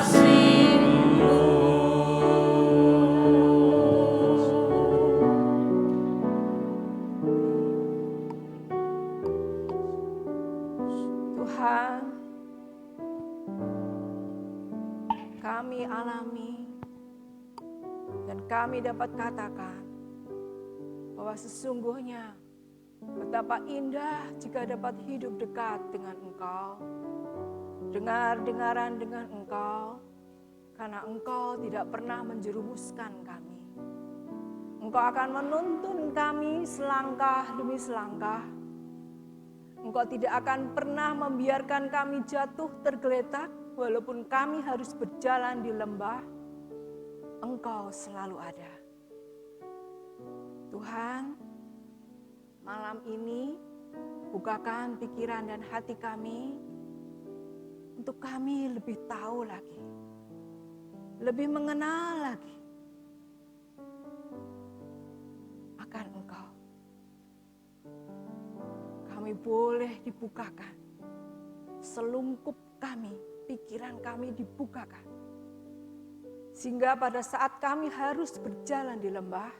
kasih-Mu. Tuhan, kami alami dan kami dapat katakan bahwa sesungguhnya betapa indah jika dapat hidup dekat dengan Engkau, dengar-dengaran dengan Engkau, karena Engkau tidak pernah menjerumuskan kami. Engkau akan menuntun kami selangkah demi selangkah. Engkau tidak akan pernah membiarkan kami jatuh tergeletak, walaupun kami harus berjalan di lembah. Engkau selalu ada. Tuhan, malam ini bukakan pikiran dan hati kami untuk kami lebih tahu lagi, lebih mengenal lagi akan Engkau. Kami boleh dibukakan, selungkup kami, pikiran kami dibukakan. Sehingga pada saat kami harus berjalan di lembah,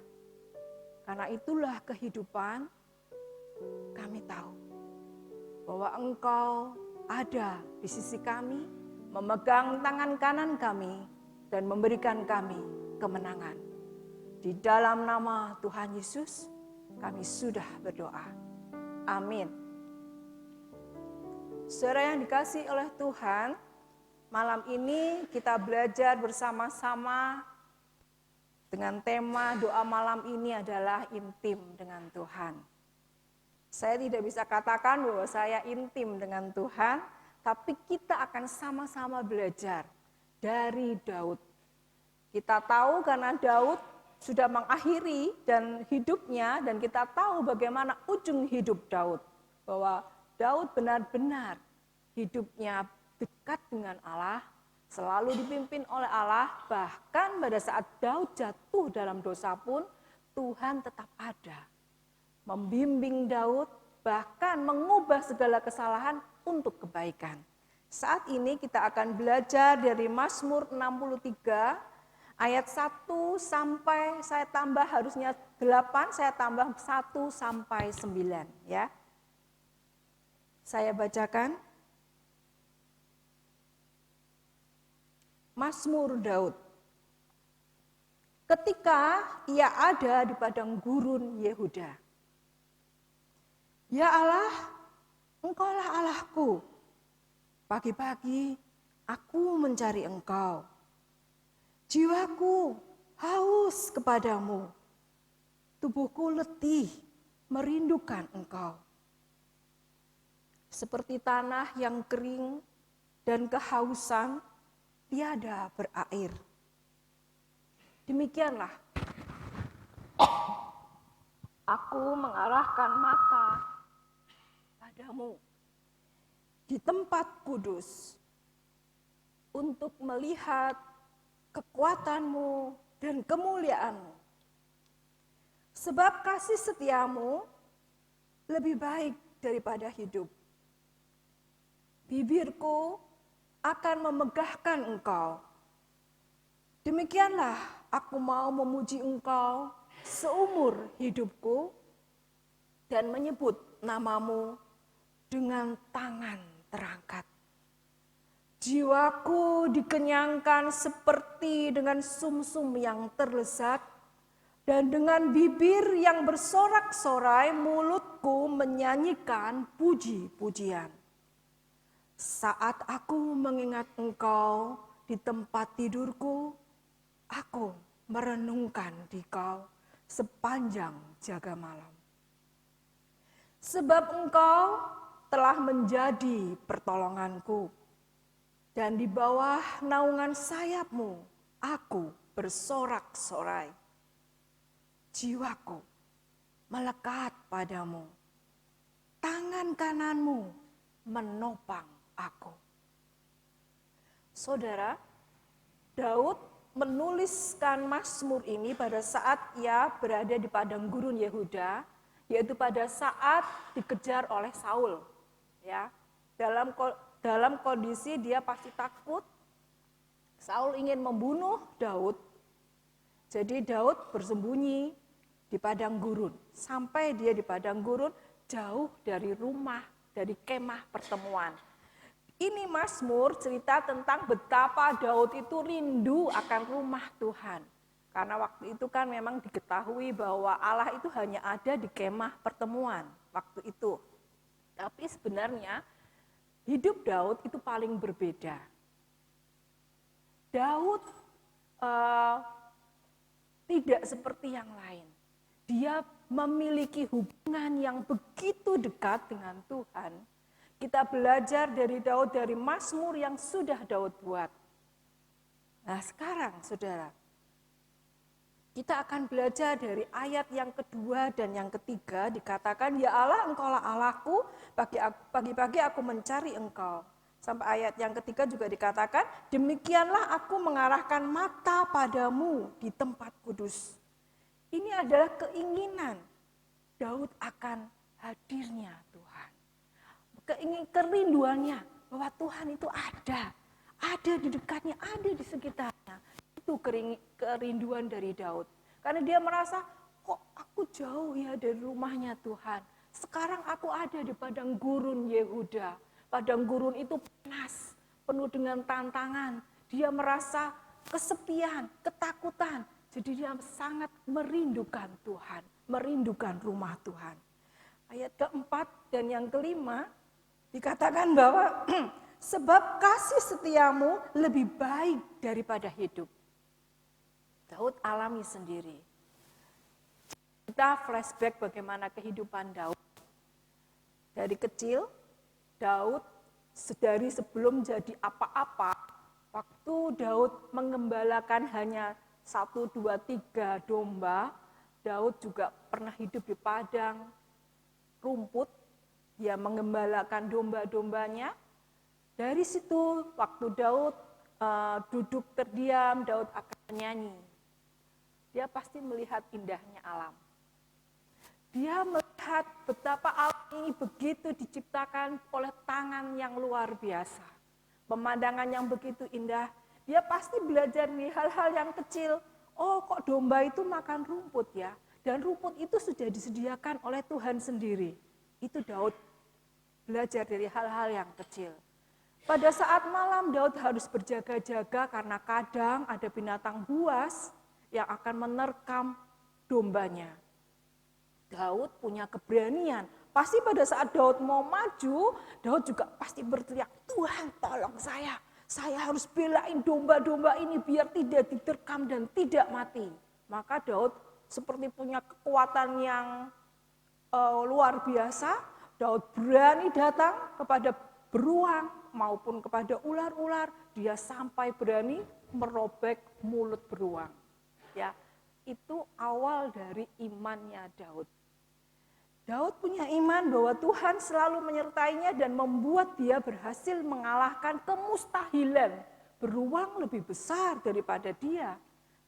karena itulah kehidupan, kami tahu bahwa Engkau ada di sisi kami, memegang tangan kanan kami, dan memberikan kami kemenangan. Di dalam nama Tuhan Yesus, kami sudah berdoa. Amin. Saudara yang dikasihi oleh Tuhan, malam ini kita belajar bersama-sama dengan tema doa malam ini adalah intim dengan Tuhan. Saya tidak bisa katakan bahwa saya intim dengan Tuhan, tapi kita akan sama-sama belajar dari Daud. Kita tahu karena Daud sudah mengakhiri dan hidupnya, dan kita tahu bagaimana ujung hidup Daud. Bahwa Daud benar-benar hidupnya dekat dengan Allah, selalu dipimpin oleh Allah, bahkan pada saat Daud jatuh dalam dosa pun, Tuhan tetap ada. Membimbing Daud, bahkan mengubah segala kesalahan untuk kebaikan. Saat ini kita akan belajar dari Mazmur 63, ayat 1 sampai saya tambah harusnya 8, saya tambah 1 sampai 9 ya. Saya bacakan. Mazmur Daud. Ketika ia ada di padang gurun Yehuda. Ya Allah, Engkaulah Allahku. Pagi-pagi aku mencari Engkau. Jiwaku haus kepadamu, tubuhku letih merindukan Engkau. Seperti tanah yang kering dan kehausan tiada berair. Demikianlah aku mengarahkan mata padamu di tempat kudus untuk melihat kekuatanmu dan kemuliaanmu. Sebab kasih setiamu lebih baik daripada hidup. Bibirku akan memegahkan Engkau. Demikianlah aku mau memuji Engkau seumur hidupku dan menyebut namamu dengan tangan terangkat. Jiwaku dikenyangkan seperti dengan sumsum yang terlezat, dan dengan bibir yang bersorak-sorai mulutku menyanyikan puji-pujian. Saat aku mengingat Engkau di tempat tidurku, aku merenungkan Dikau sepanjang jaga malam. Sebab Engkau telah menjadi pertolonganku, dan di bawah naungan sayap-Mu aku bersorak-sorai. Jiwaku melekat padamu, tangan kananmu menopang aku. Saudara, Daud menuliskan Mazmur ini pada saat ia berada di padang gurun Yehuda, yaitu pada saat dikejar oleh Saul. Ya, dalam kondisi dia pasti takut. Saul ingin membunuh Daud. Jadi Daud bersembunyi di padang gurun. Sampai dia di padang gurun jauh dari rumah, dari kemah pertemuan. Ini Mazmur cerita tentang betapa Daud itu rindu akan rumah Tuhan. Karena waktu itu kan memang diketahui bahwa Allah itu hanya ada di kemah pertemuan waktu itu. Tapi sebenarnya hidup Daud itu paling berbeda. Daud tidak seperti yang lain. Dia memiliki hubungan yang begitu dekat dengan Tuhan. Kita belajar dari Daud, dari Mazmur yang sudah Daud buat. Nah sekarang saudara, Kita akan belajar dari ayat yang kedua dan yang ketiga, dikatakan, ya Allah, engkaulah Allahku, pagi-pagi aku mencari engkau. Sampai ayat yang ketiga juga dikatakan, demikianlah aku mengarahkan mata padamu di tempat kudus. Ini adalah keinginan Daud akan hadirnya Tuhan. Kerinduannya bahwa Tuhan itu ada di dekatnya, ada di sekitarnya. Itu kerinduan dari Daud. Karena dia merasa, kok aku jauh ya dari rumahnya Tuhan. Sekarang aku ada di padang gurun Yehuda. Padang gurun itu panas, penuh dengan tantangan. Dia merasa kesepian, ketakutan. Jadi dia sangat merindukan Tuhan, merindukan rumah Tuhan. Ayat keempat dan yang kelima dikatakan bahwa sebab kasih setiamu lebih baik daripada hidup. Daud alami sendiri. Kita flashback bagaimana kehidupan Daud. Dari kecil, Daud dari sebelum jadi apa-apa, waktu Daud mengembalakan hanya 1, 2, 3 domba, Daud juga pernah hidup di padang rumput, dia mengembalakan domba-dombanya. Dari situ waktu Daud duduk terdiam, Daud akan menyanyi. Dia pasti melihat indahnya alam. Dia melihat betapa alam ini begitu diciptakan oleh tangan yang luar biasa. Pemandangan yang begitu indah. Dia pasti belajar di hal-hal yang kecil. Oh, kok domba itu makan rumput ya? Dan rumput itu sudah disediakan oleh Tuhan sendiri. Itu Daud belajar dari hal-hal yang kecil. Pada saat malam Daud harus berjaga-jaga karena kadang ada binatang buas yang akan menerkam dombanya. Daud punya keberanian. Pasti pada saat Daud mau maju, Daud juga pasti berteriak, Tuhan tolong saya. Saya harus belain domba-domba ini biar tidak diterkam dan tidak mati. Maka Daud seperti punya kekuatan yang luar biasa. Daud berani datang kepada beruang maupun kepada ular-ular. Dia sampai berani merobek mulut beruang. Ya, itu awal dari imannya Daud. Daud punya iman bahwa Tuhan selalu menyertainya dan membuat dia berhasil mengalahkan kemustahilan. Beruang lebih besar daripada dia.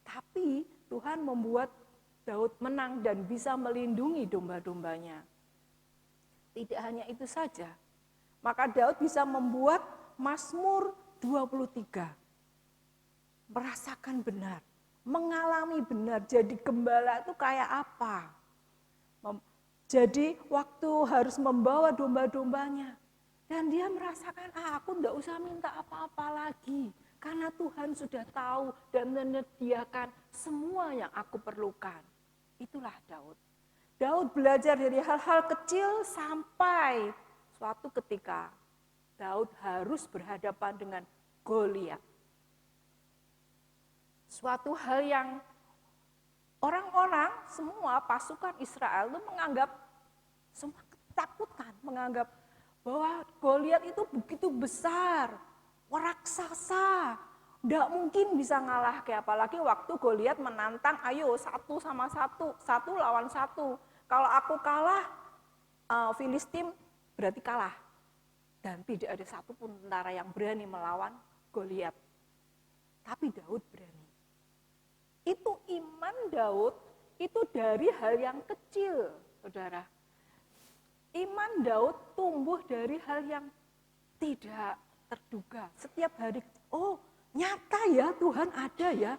Tapi Tuhan membuat Daud menang dan bisa melindungi domba-dombanya. Tidak hanya itu saja. Maka Daud bisa membuat Mazmur 23. Merasakan benar. Mengalami benar, jadi gembala itu kayak apa? Jadi waktu harus membawa domba-dombanya. Dan dia merasakan, aku enggak usah minta apa-apa lagi. Karena Tuhan sudah tahu dan menyediakan semua yang aku perlukan. Itulah Daud. Daud belajar dari hal-hal kecil sampai suatu ketika Daud harus berhadapan dengan Goliat. Suatu hal yang orang-orang semua pasukan Israel itu menganggap semua ketakutan, menganggap bahwa Goliat itu begitu besar, raksasa, tidak mungkin bisa ngalah. Apalagi waktu Goliat menantang, ayo satu sama satu, satu lawan satu. Kalau aku kalah, Filistin berarti kalah. Dan tidak ada satupun tentara yang berani melawan Goliat. Tapi Daud berani. Itu iman Daud, itu dari hal yang kecil, saudara. Iman Daud tumbuh dari hal yang tidak terduga. Setiap hari, oh nyata ya Tuhan ada ya.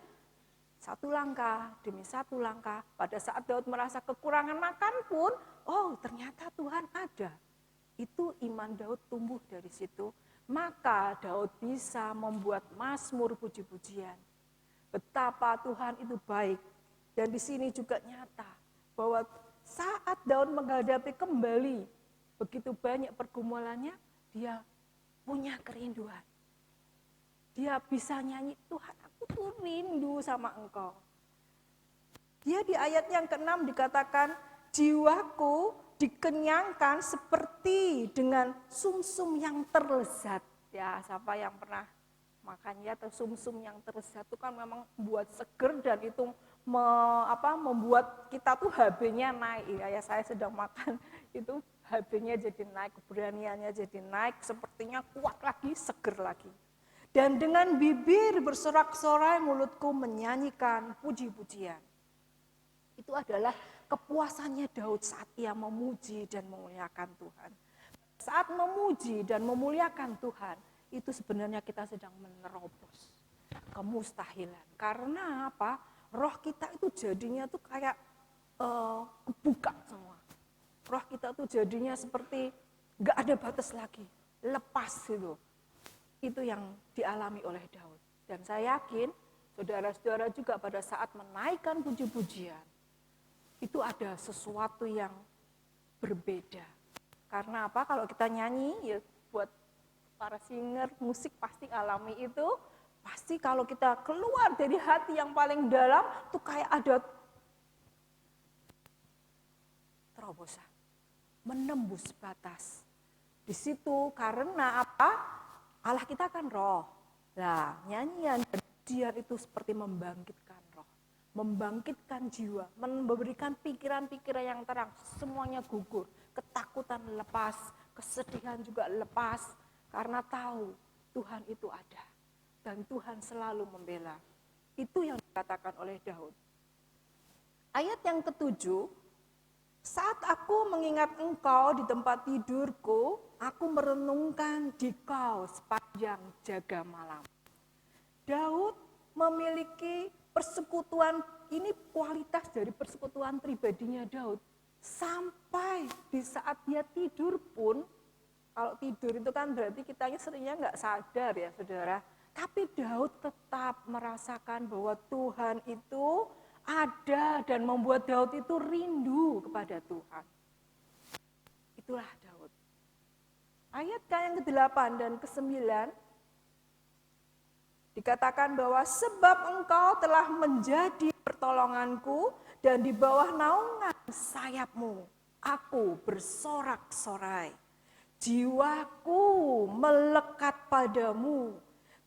Satu langkah demi satu langkah. Pada saat Daud merasa kekurangan makan pun, oh ternyata Tuhan ada. Itu iman Daud tumbuh dari situ. Maka Daud bisa membuat mazmur puji-pujian. Betapa Tuhan itu baik. Dan di sini juga nyata bahwa saat Daud menghadapi kembali begitu banyak pergumulannya, dia punya kerinduan. Dia bisa nyanyi, Tuhan aku tuh rindu sama Engkau. Dia di ayat yang ke-6 dikatakan, jiwaku dikenyangkan seperti dengan sumsum yang terlezat. Ya, siapa yang pernah makannya atau sumsum yang terlezat itu kan memang buat seger dan itu membuat kita tuh HB-nya naik. Ya saya sedang makan itu HB-nya jadi naik, keberaniannya jadi naik, sepertinya kuat lagi, seger lagi. Dan dengan bibir bersorak-sorai mulutku menyanyikan puji-pujian. Itu adalah kepuasannya Daud saat ia memuji dan memuliakan Tuhan. Saat memuji dan memuliakan Tuhan, itu sebenarnya kita sedang menerobos kemustahilan. Karena apa? Roh kita itu jadinya tuh kayak kebuka semua. Roh kita tuh jadinya seperti gak ada batas lagi, lepas gitu. Itu yang dialami oleh Daud. Dan saya yakin saudara-saudara juga pada saat menaikkan puji-pujian, itu ada sesuatu yang berbeda. Karena apa? Kalau kita nyanyi, ya buat para singer musik pasti alami itu, pasti kalau kita keluar dari hati yang paling dalam, tuh kayak ada terobosan, menembus batas. Di situ karena apa? Allah kita kan roh. Nah, nyanyian dan pujian itu seperti membangkitkan roh, membangkitkan jiwa, memberikan pikiran-pikiran yang terang, semuanya gugur, ketakutan lepas, kesedihan juga lepas, karena tahu Tuhan itu ada dan Tuhan selalu membela. Itu yang dikatakan oleh Daud. Ayat yang ke-7, saat aku mengingat engkau di tempat tidurku, aku merenungkan di kau sepanjang jaga malam. Daud memiliki persekutuan, ini kualitas dari persekutuan pribadinya Daud. Sampai di saat dia tidur pun, kalau tidur itu kan berarti kitanya seringnya nggak sadar ya saudara. Tapi Daud tetap merasakan bahwa Tuhan itu ada dan membuat Daud itu rindu kepada Tuhan. Itulah Daud. Ayat yang ke-8 dan ke-9 dikatakan bahwa sebab engkau telah menjadi pertolonganku dan di bawah naungan sayapmu aku bersorak-sorai. Jiwaku melekat padamu,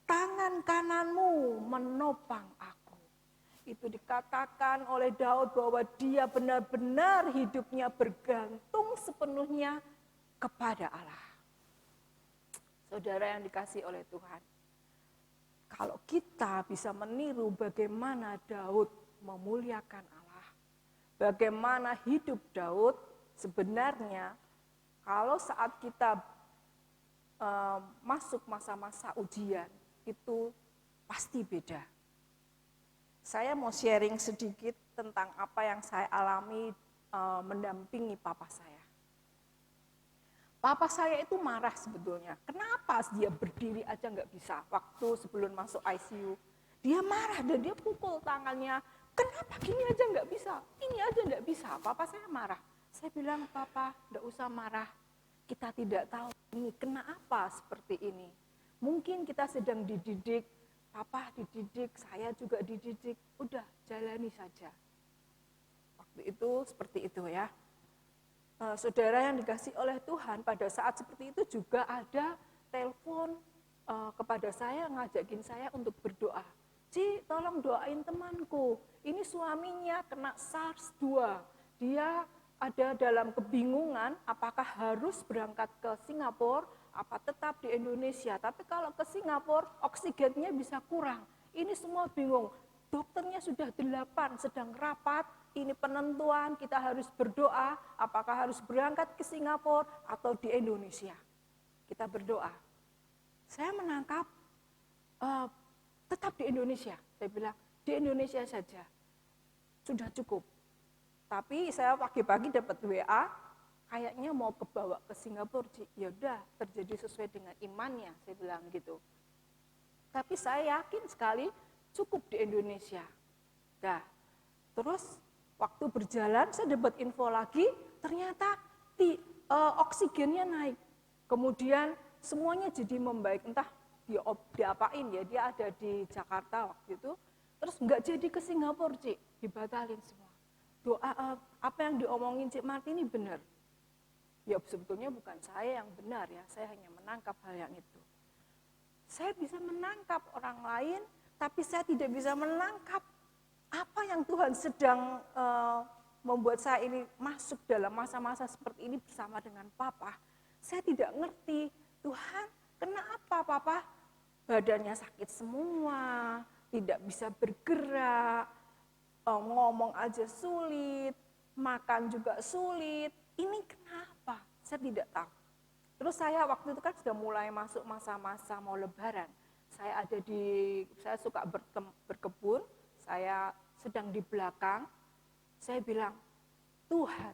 tangan kananmu menopang aku. Itu dikatakan oleh Daud bahwa dia benar-benar hidupnya bergantung sepenuhnya kepada Allah. Saudara yang dikasihi oleh Tuhan, kalau kita bisa meniru bagaimana Daud memuliakan Allah, bagaimana hidup Daud, sebenarnya kalau saat kita masuk masa-masa ujian, itu pasti beda. Saya mau sharing sedikit tentang apa yang saya alami mendampingi papa saya. Papa saya itu marah sebetulnya. Kenapa dia berdiri aja nggak bisa waktu sebelum masuk ICU. Dia marah dan dia pukul tangannya. Kenapa gini aja nggak bisa? Ini aja nggak bisa. Papa saya marah. Saya bilang, Papa nggak usah marah. Kita tidak tahu ini kenapa seperti ini. Mungkin kita sedang dididik. Papa dididik, saya juga dididik. Udah jalani saja. Waktu itu seperti itu ya. Saudara yang dikasih oleh Tuhan, pada saat seperti itu juga ada telepon kepada saya, ngajakin saya untuk berdoa. Ci, tolong doain temanku, ini suaminya kena SARS-2. Dia ada dalam kebingungan apakah harus berangkat ke Singapura, apa tetap di Indonesia. Tapi kalau ke Singapura, oksigennya bisa kurang. Ini semua bingung. Dokternya sudah 8, sedang rapat, ini penentuan, kita harus berdoa, apakah harus berangkat ke Singapura atau di Indonesia. Kita berdoa. Saya menangkap, tetap di Indonesia. Saya bilang, di Indonesia saja, sudah cukup. Tapi saya pagi-pagi dapat WA, kayaknya mau kebawa ke Singapura, ya udah terjadi sesuai dengan imannya, saya bilang gitu. Tapi saya yakin sekali, cukup di Indonesia. Nah, terus waktu berjalan saya dapat info lagi, ternyata oksigennya naik. Kemudian semuanya jadi membaik, entah diapain ya, dia ada di Jakarta waktu itu, terus nggak jadi ke Singapura, Cik, dibatalin semua. Doa apa yang diomongin Cik Martini benar. Ya sebetulnya bukan saya yang benar ya, saya hanya menangkap hal yang itu. Saya bisa menangkap orang lain, tapi saya tidak bisa menangkap apa yang Tuhan sedang membuat saya ini masuk dalam masa-masa seperti ini bersama dengan Papa. Saya tidak ngerti, Tuhan kenapa Papa badannya sakit semua, tidak bisa bergerak, ngomong aja sulit, makan juga sulit, ini kenapa? Saya tidak tahu. Terus saya waktu itu kan sudah mulai masuk masa-masa mau lebaran. Saya suka berkebun, saya sedang di belakang, saya bilang, Tuhan,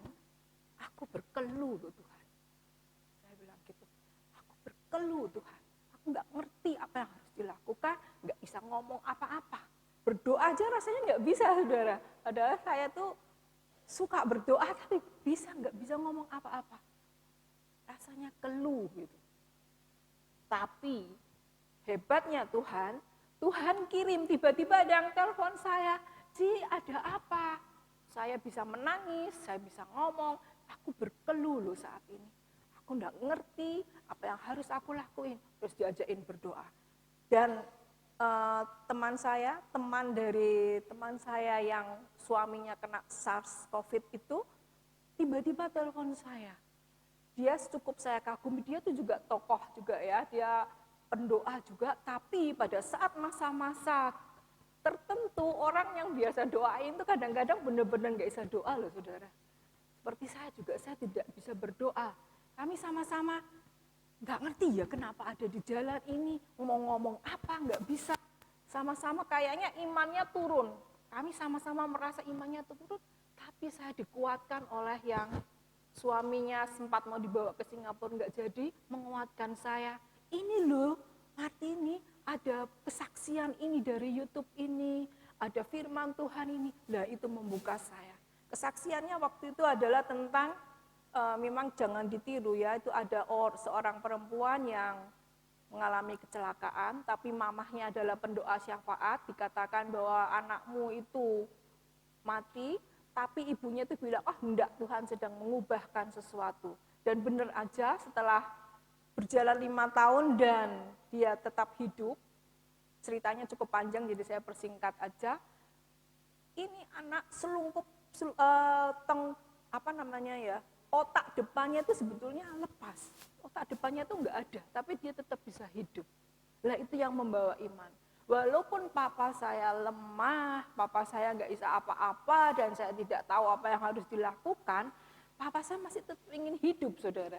aku berkeluh loh Tuhan. Saya bilang gitu, aku berkeluh Tuhan. Aku nggak ngerti apa yang harus dilakukan, nggak bisa ngomong apa-apa. Berdoa aja rasanya nggak bisa, saudara. Padahal saya tuh suka berdoa, tapi nggak bisa ngomong apa-apa. Rasanya keluh gitu. Tapi hebatnya Tuhan kirim tiba-tiba ada yang telepon saya, Ji ada apa? Saya bisa menangis, saya bisa ngomong, aku berkeluh loh saat ini. Aku enggak ngerti apa yang harus aku lakuin, terus diajakin berdoa. Dan teman dari teman saya yang suaminya kena SARS COVID itu, tiba-tiba telepon saya. Dia cukup saya kagumi, dia tuh juga tokoh juga ya, dia pendoa juga, tapi pada saat masa-masa tertentu orang yang biasa doain itu kadang-kadang benar-benar nggak bisa doa loh saudara. Seperti saya juga, saya tidak bisa berdoa. Kami sama-sama nggak ngerti ya kenapa ada di jalan ini, mau ngomong apa nggak bisa. Sama-sama kayaknya imannya turun. Kami sama-sama merasa imannya turun, tapi saya dikuatkan oleh yang suaminya sempat mau dibawa ke Singapura nggak jadi, menguatkan saya. Ini loh, Martini, ada kesaksian ini dari YouTube ini, ada firman Tuhan ini. Nah itu membuka saya. Kesaksiannya waktu itu adalah tentang, memang jangan ditiru ya, itu ada seorang perempuan yang mengalami kecelakaan, tapi mamahnya adalah pendoa syafaat, dikatakan bahwa anakmu itu mati, tapi ibunya itu bilang, oh enggak, Tuhan sedang mengubahkan sesuatu. Dan benar aja setelah berjalan 5 tahun dan dia tetap hidup, ceritanya cukup panjang jadi saya persingkat aja. Ini anak selungkup, otak depannya itu sebetulnya lepas. Otak depannya itu enggak ada, tapi dia tetap bisa hidup. Lah itu yang membawa iman. Walaupun papa saya lemah, papa saya enggak bisa apa-apa dan saya tidak tahu apa yang harus dilakukan, papa saya masih tetap ingin hidup, saudara.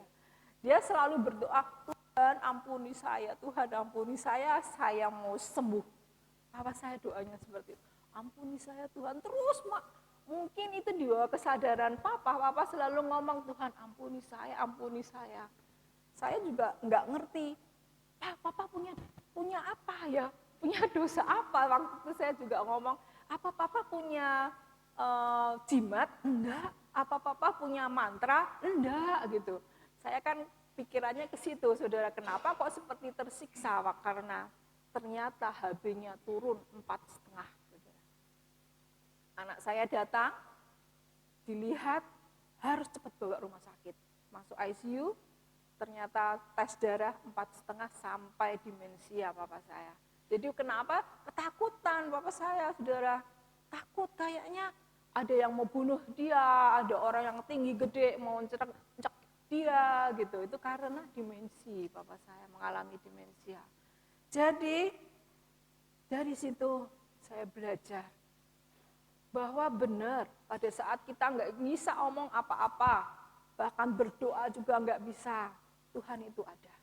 Dia selalu berdoa, Tuhan ampuni saya, Tuhan ampuni saya mau sembuh. Papa saya doanya seperti itu, ampuni saya Tuhan. Terus mungkin itu di bawah kesadaran papa selalu ngomong, Tuhan ampuni saya, ampuni saya. Saya juga nggak ngerti, papa punya apa ya, punya dosa apa. Waktu itu saya juga ngomong, apa papa punya jimat? Enggak. Apa papa punya mantra? Enggak gitu. Saya kan pikirannya ke situ, saudara. Kenapa kok seperti tersiksa? Karena ternyata HB-nya turun 4,5. Anak saya datang, dilihat, harus cepat bawa rumah sakit. Masuk ICU, ternyata tes darah 4,5 sampai demensia papa saya. Jadi kenapa? Ketakutan papa saya, saudara. Takut kayaknya ada yang mau bunuh dia, ada orang yang tinggi gede mau cek dia gitu. Itu karena demensi, papa saya mengalami demensia. Jadi dari situ saya belajar bahwa benar pada saat kita nggak bisa omong apa-apa, bahkan berdoa juga nggak bisa, Tuhan itu ada.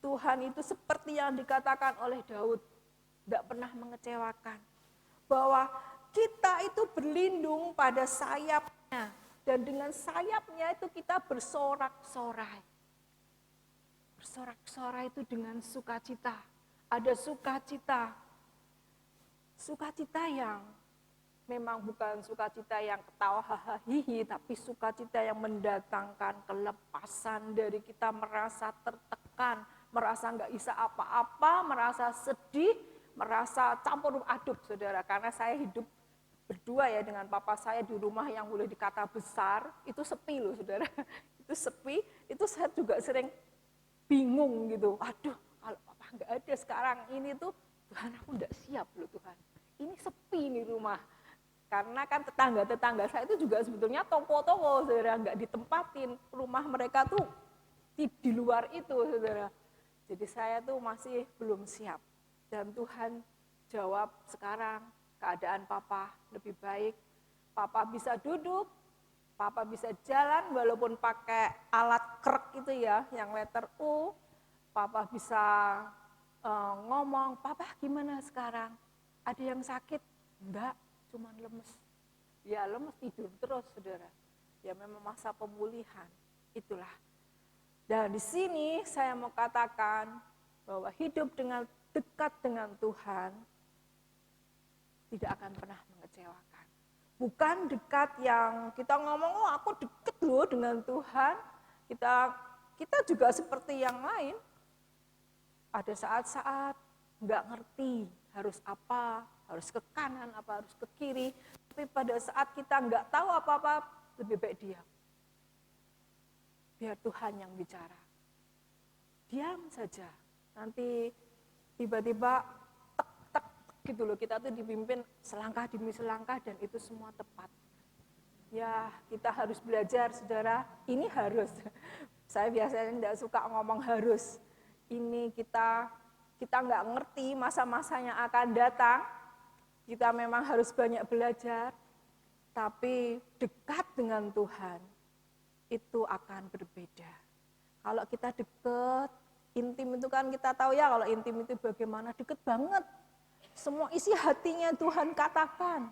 Tuhan itu seperti yang dikatakan oleh Daud, tidak pernah mengecewakan. Bahwa kita itu berlindung pada sayapnya, dan dengan sayapnya itu kita bersorak-sorai. Bersorak-sorai itu dengan sukacita. Ada sukacita. Sukacita yang memang bukan sukacita yang ketawa hahaha, tapi sukacita yang mendatangkan kelepasan dari kita merasa tertekan, merasa nggak bisa apa-apa, merasa sedih, merasa campur aduk, saudara. Karena saya hidup berdua ya dengan papa saya di rumah yang boleh dikata besar, itu sepi loh saudara. Itu sepi, itu saya juga sering bingung gitu. Aduh, kalau papa nggak ada sekarang ini tuh, Tuhan aku nggak siap loh Tuhan. ini sepi nih rumah. Karena kan tetangga-tetangga saya itu juga sebetulnya toko-toko, saudara, nggak ditempatin. Rumah mereka tuh di luar itu, saudara. Jadi saya tuh masih belum siap. Dan Tuhan jawab sekarang keadaan papa lebih baik. Papa bisa duduk, papa bisa jalan walaupun pakai alat krek itu ya, yang letter U. Papa bisa ngomong, papa gimana sekarang? Ada yang sakit? Enggak, cuman lemes. Ya lemes tidur terus, saudara. Ya memang masa pemulihan, itulah. Dan di sini saya mau katakan bahwa hidup dengan dekat dengan Tuhan tidak akan pernah mengecewakan. Bukan dekat yang kita ngomong, oh aku dekat loh dengan Tuhan. Kita juga seperti yang lain. Ada saat-saat nggak ngerti harus apa, harus ke kanan, apa harus ke kiri. Tapi pada saat kita nggak tahu apa-apa, lebih baik diam. Biar Tuhan yang bicara. Diam saja. Nanti tiba-tiba tek gitu loh, kita tuh dipimpin selangkah demi selangkah dan itu semua tepat. Ya, kita harus belajar, saudara. Ini harus. Saya biasanya tidak suka ngomong harus. Ini kita nggak ngerti masa-masa yang akan datang. Kita memang harus banyak belajar. Tapi dekat dengan Tuhan itu akan berbeda. Kalau kita dekat, intim itu kan kita tahu ya, kalau intim itu bagaimana, deket banget. Semua isi hatinya Tuhan katakan.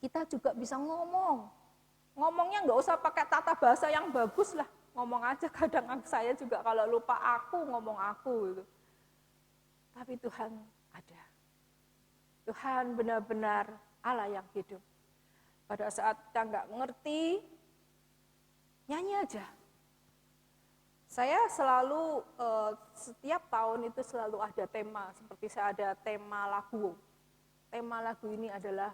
Kita juga bisa ngomong. Ngomongnya nggak usah pakai tata bahasa yang bagus lah. Ngomong aja, kadang saya juga kalau lupa aku, ngomong aku gitu. Tapi Tuhan ada. Tuhan benar-benar Allah yang hidup. Pada saat kita nggak mengerti, nyanyi aja. Saya selalu, setiap tahun itu selalu ada tema, seperti saya ada tema lagu. Tema lagu ini adalah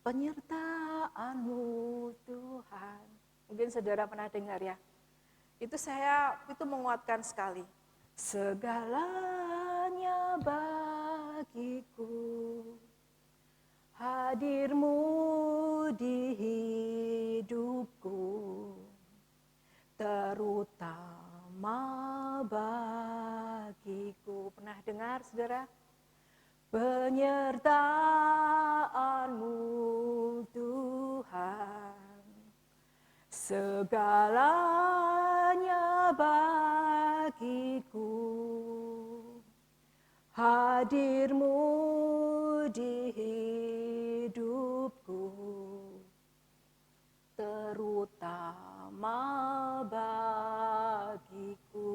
penyertaan-Mu Tuhan. Mungkin saudara pernah dengar ya. Itu menguatkan sekali. Segalanya bagiku, hadir-Mu di hidupku, terutama bagiku. Pernah dengar, saudara? Penyertaan-Mu Tuhan, segalanya bagiku, hadir-Mu di hidupku, terutama bagiku.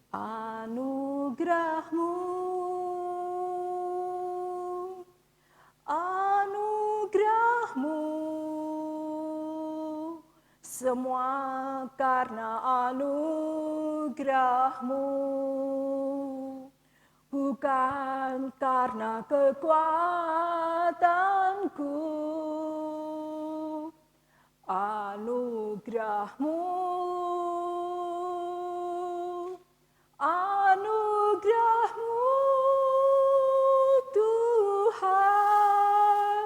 Anugerah-Mu, anugerah-Mu, semua karena anugerah-Mu, bukan karena kekuatanku. Anugerah-Mu, anugerah-Mu Tuhan,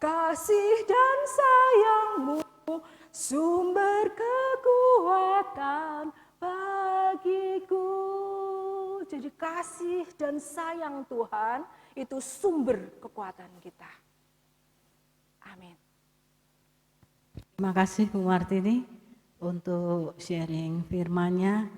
kasih dan sayang-Mu, sumber kekuatan bagiku. Jadi kasih dan sayang Tuhan itu sumber kekuatan kita. Amin. Terima kasih Bu Martini untuk sharing firman-Nya.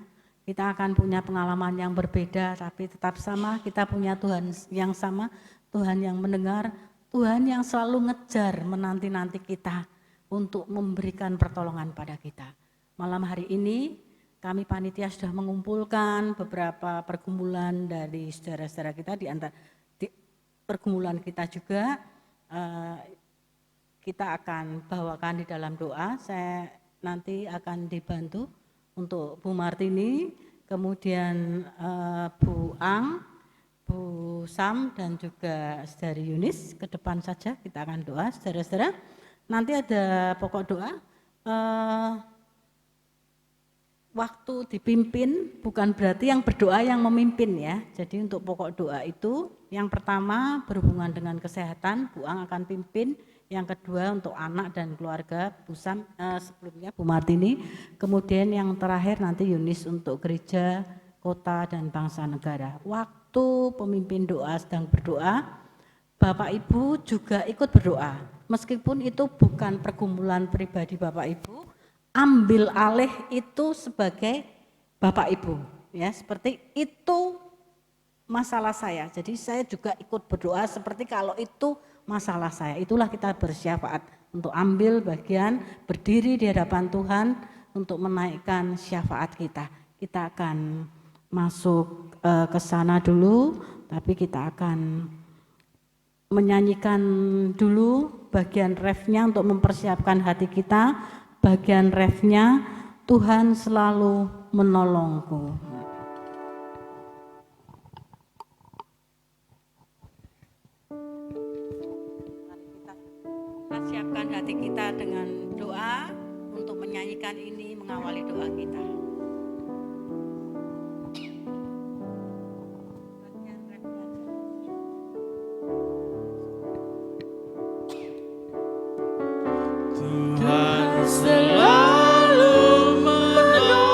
Kita akan punya pengalaman yang berbeda, tapi tetap sama, kita punya Tuhan yang sama, Tuhan yang mendengar, Tuhan yang selalu ngejar menanti-nanti kita untuk memberikan pertolongan pada kita. Malam hari ini kami panitia sudah mengumpulkan beberapa pergumulan dari saudara-saudara kita, di antara pergumulan kita juga kita akan bawakan di dalam doa. Saya nanti akan dibantu untuk Bu Martini, kemudian Bu Ang, Bu Sam, dan juga Saudari Yunis. Ke depan saja kita akan doa, saudara-saudara. Nanti ada pokok doa. waktu dipimpin bukan berarti yang berdoa yang memimpin ya. Jadi untuk pokok doa itu yang pertama berhubungan dengan kesehatan, Bu Ang akan pimpin. Yang kedua untuk anak dan keluarga, Bu Sam, sebelumnya Bu Martini. Kemudian yang terakhir nanti Yunis untuk gereja, kota dan bangsa negara. Waktu pemimpin doa sedang berdoa, Bapak Ibu juga ikut berdoa. Meskipun itu bukan pergumulan pribadi Bapak Ibu, ambil alih itu sebagai Bapak Ibu. Ya, seperti itu masalah saya. Jadi saya juga ikut berdoa seperti kalau itu masalah saya. Itulah kita bersyafaat untuk ambil bagian, berdiri di hadapan Tuhan untuk menaikkan syafaat kita. Kita akan masuk ke sana dulu, tapi kita akan menyanyikan dulu bagian refnya untuk mempersiapkan hati kita. Bagian refnya, Tuhan selalu menolongku. Mari kita siapkan hati kita dengan doa untuk menyanyikan ini, mengawali doa kita. Tuhan selalu menolongku,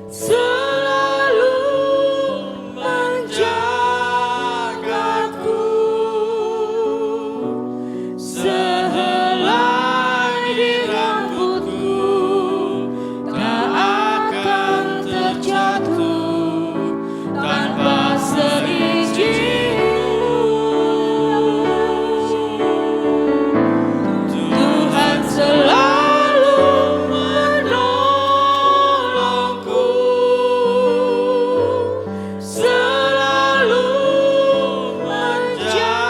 selalu menjagaku, sehelai di rambutku tak akan terjatuh tanpa seizin. Selalu menolongku, selalu menjagaku.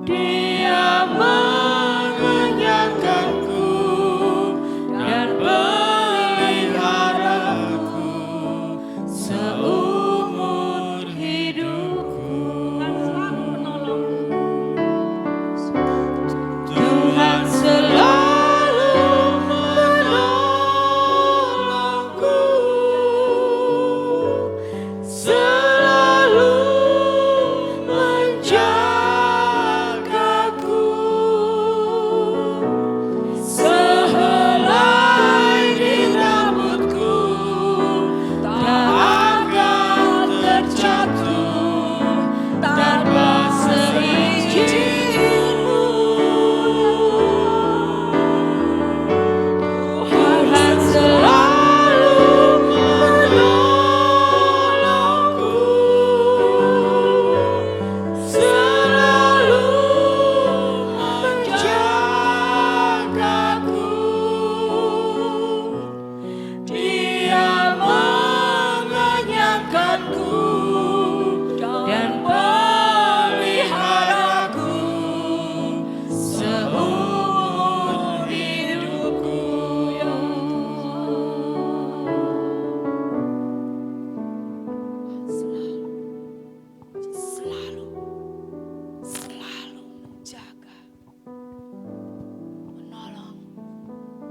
Dia mengenyangkanku dan peliharaku seumur hidupku. Tuhan selalu menolongku, selalu menjagaku, sehelai di rambutku tak akan terjatuh tanpa seizinmu. Tuhan selalu menolongku, selalu menjagaku. Dia mengenyangkanku dan peliharaku seumur hidupku. Ya selalu menjaga, menolong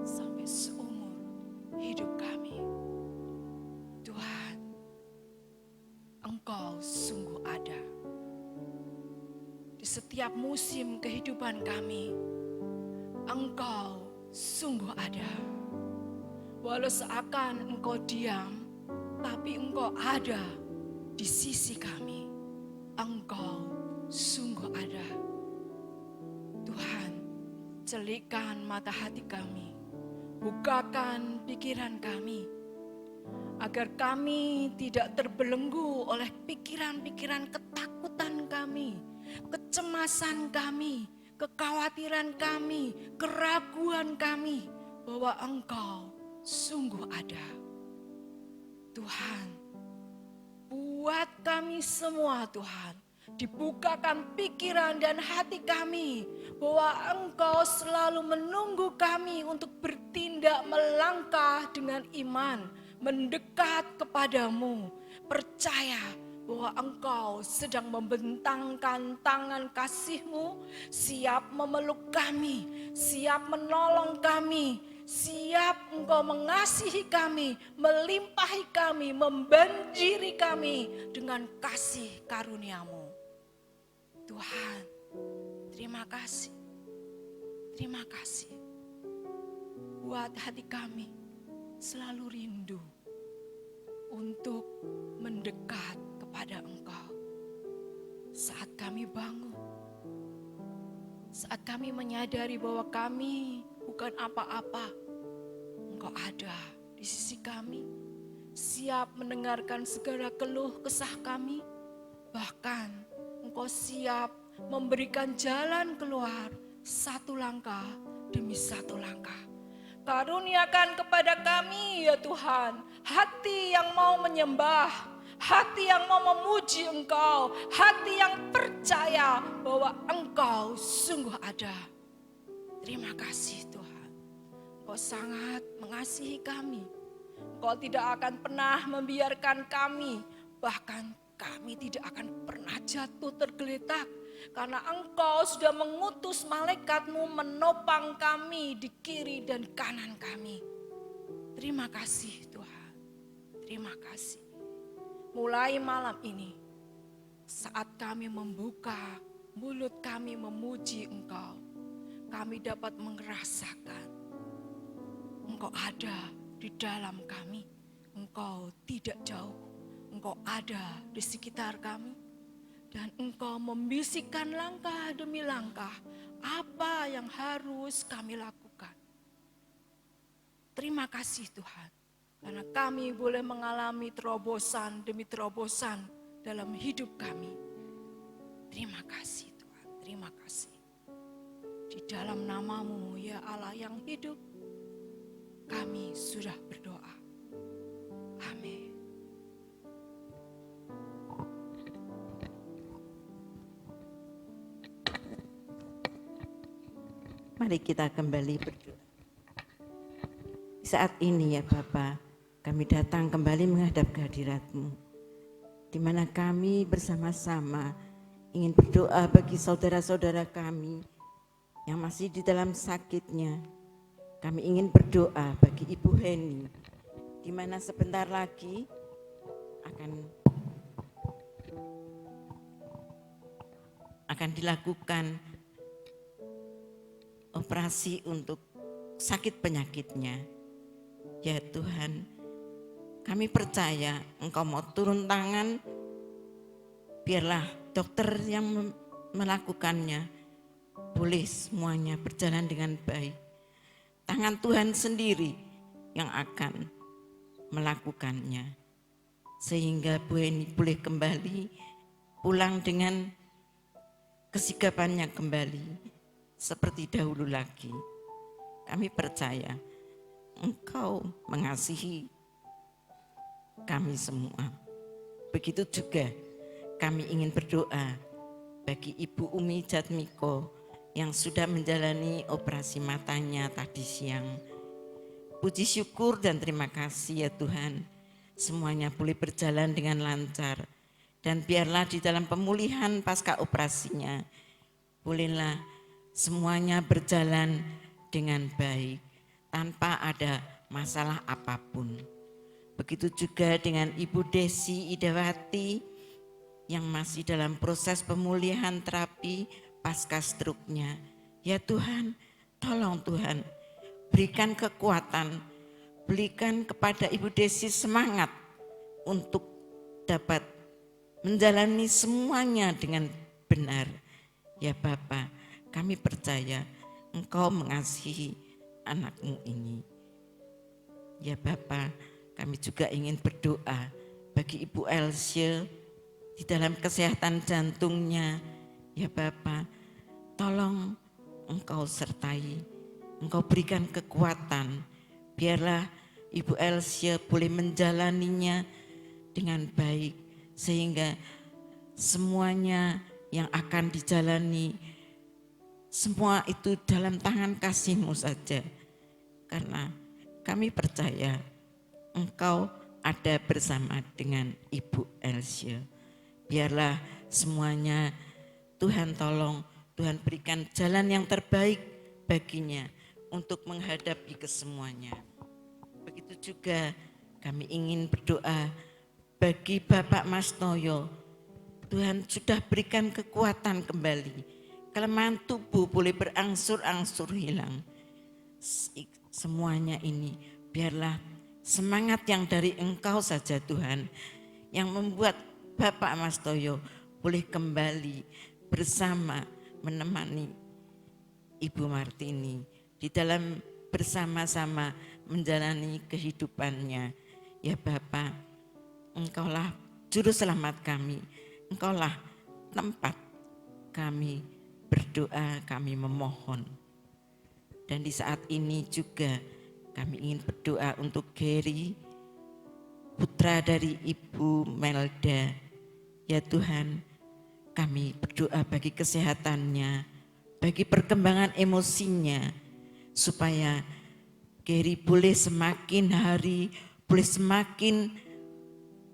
sampai seumur hidup kami. Tuhan, Engkau sungguh ada di setiap musim kehidupan kami. Engkau sungguh ada. Walau seakan Engkau diam, tapi Engkau ada di sisi kami. Engkau sungguh ada. Tuhan, celikkan mata hati kami, bukakan pikiran kami, agar kami tidak terbelenggu oleh pikiran-pikiran ketakutan kami, kecemasan kami, kekhawatiran kami, keraguan kami, bahwa Engkau sungguh ada. Tuhan, buat kami semua Tuhan, dibukakan pikiran dan hati kami, bahwa Engkau selalu menunggu kami untuk bertindak melangkah dengan iman, mendekat kepadamu, percaya bahwa Engkau sedang membentangkan tangan kasih-Mu, siap memeluk kami, siap menolong kami, siap Engkau mengasihi kami, melimpahi kami, membanjiri kami dengan kasih karunia-Mu. Tuhan, terima kasih. Terima kasih. Buat hati kami selalu rindu untuk mendekat kepada Engkau. Saat kami bangun, saat kami menyadari bahwa kami bukan apa-apa, Engkau ada di sisi kami, siap mendengarkan segala keluh kesah kami, bahkan Engkau siap memberikan jalan keluar satu langkah demi satu langkah. Karuniakan kepada kami ya Tuhan, hati yang mau menyembah, hati yang mau memuji Engkau, hati yang percaya bahwa Engkau sungguh ada. Terima kasih Tuhan, Engkau sangat mengasihi kami. Engkau tidak akan pernah membiarkan kami, bahkan kami tidak akan pernah jatuh tergeletak. Karena Engkau sudah mengutus malaikat-Mu menopang kami di kiri dan kanan kami. Terima kasih Tuhan, terima kasih. Mulai malam ini, saat kami membuka mulut kami memuji Engkau, kami dapat merasakan Engkau ada di dalam kami. Engkau tidak jauh, Engkau ada di sekitar kami. Dan Engkau membisikkan langkah demi langkah apa yang harus kami lakukan. Terima kasih Tuhan, karena kami boleh mengalami terobosan demi terobosan dalam hidup kami. Terima kasih Tuhan, terima kasih. Di dalam nama-Mu ya Allah yang hidup, kami sudah berdoa. Amin. Mari kita kembali berdoa. Saat ini ya Bapa, kami datang kembali menghadap kehadirat-Mu, di mana kami bersama-sama ingin berdoa bagi saudara-saudara kami yang masih di dalam sakitnya. Kami ingin berdoa bagi Ibu Heni, di mana sebentar lagi akan dilakukan operasi untuk sakit penyakitnya. Ya Tuhan, kami percaya Engkau mau turun tangan, biarlah dokter yang melakukannya boleh semuanya berjalan dengan baik. Tangan Tuhan sendiri yang akan melakukannya, sehingga Bu Heni boleh kembali pulang dengan kesigapannya kembali seperti dahulu lagi. Kami percaya Engkau mengasihi kami semua. Begitu juga kami ingin berdoa bagi Ibu Umi Jatmiko yang sudah menjalani operasi matanya tadi siang. Puji syukur dan terima kasih ya Tuhan, semuanya boleh berjalan dengan lancar. Dan biarlah di dalam pemulihan pasca operasinya, bolehlah semuanya berjalan dengan baik, tanpa ada masalah apapun. Begitu juga dengan Ibu Desi Idawati yang masih dalam proses pemulihan terapi pasca stroke-nya. Ya Tuhan, tolong Tuhan, berikan kekuatan, berikan kepada Ibu Desi semangat untuk dapat menjalani semuanya dengan benar. Ya Bapa, kami percaya Engkau mengasihi anak-Mu ini. Ya Bapa, kami juga ingin berdoa bagi Ibu Elsie di dalam kesehatan jantungnya. Ya Bapa, tolong Engkau sertai, Engkau berikan kekuatan, biarlah Ibu Elsie boleh menjalaninya dengan baik, sehingga semuanya yang akan dijalani semua itu dalam tangan kasih-Mu saja. Karena kami percaya Engkau ada bersama dengan Ibu Elsie. Biarlah semuanya Tuhan tolong, Tuhan berikan jalan yang terbaik baginya untuk menghadapi kesemuanya. Begitu juga kami ingin berdoa bagi Bapak Mas Toyo. Tuhan sudah berikan kekuatan kembali. Kelemahan tubuh boleh berangsur-angsur hilang. Semuanya ini biarlah semangat yang dari Engkau saja Tuhan, yang membuat Bapak Mas Toyo boleh kembali bersama menemani Ibu Martini di dalam bersama-sama menjalani kehidupannya. Ya Bapak, Engkaulah juru selamat kami, Engkaulah tempat kami berdoa, kami memohon. Dan di saat ini juga kami ingin berdoa untuk Gary, putra dari Ibu Melda. Ya Tuhan, kami berdoa bagi kesehatannya, bagi perkembangan emosinya, supaya Gary boleh semakin hari, boleh semakin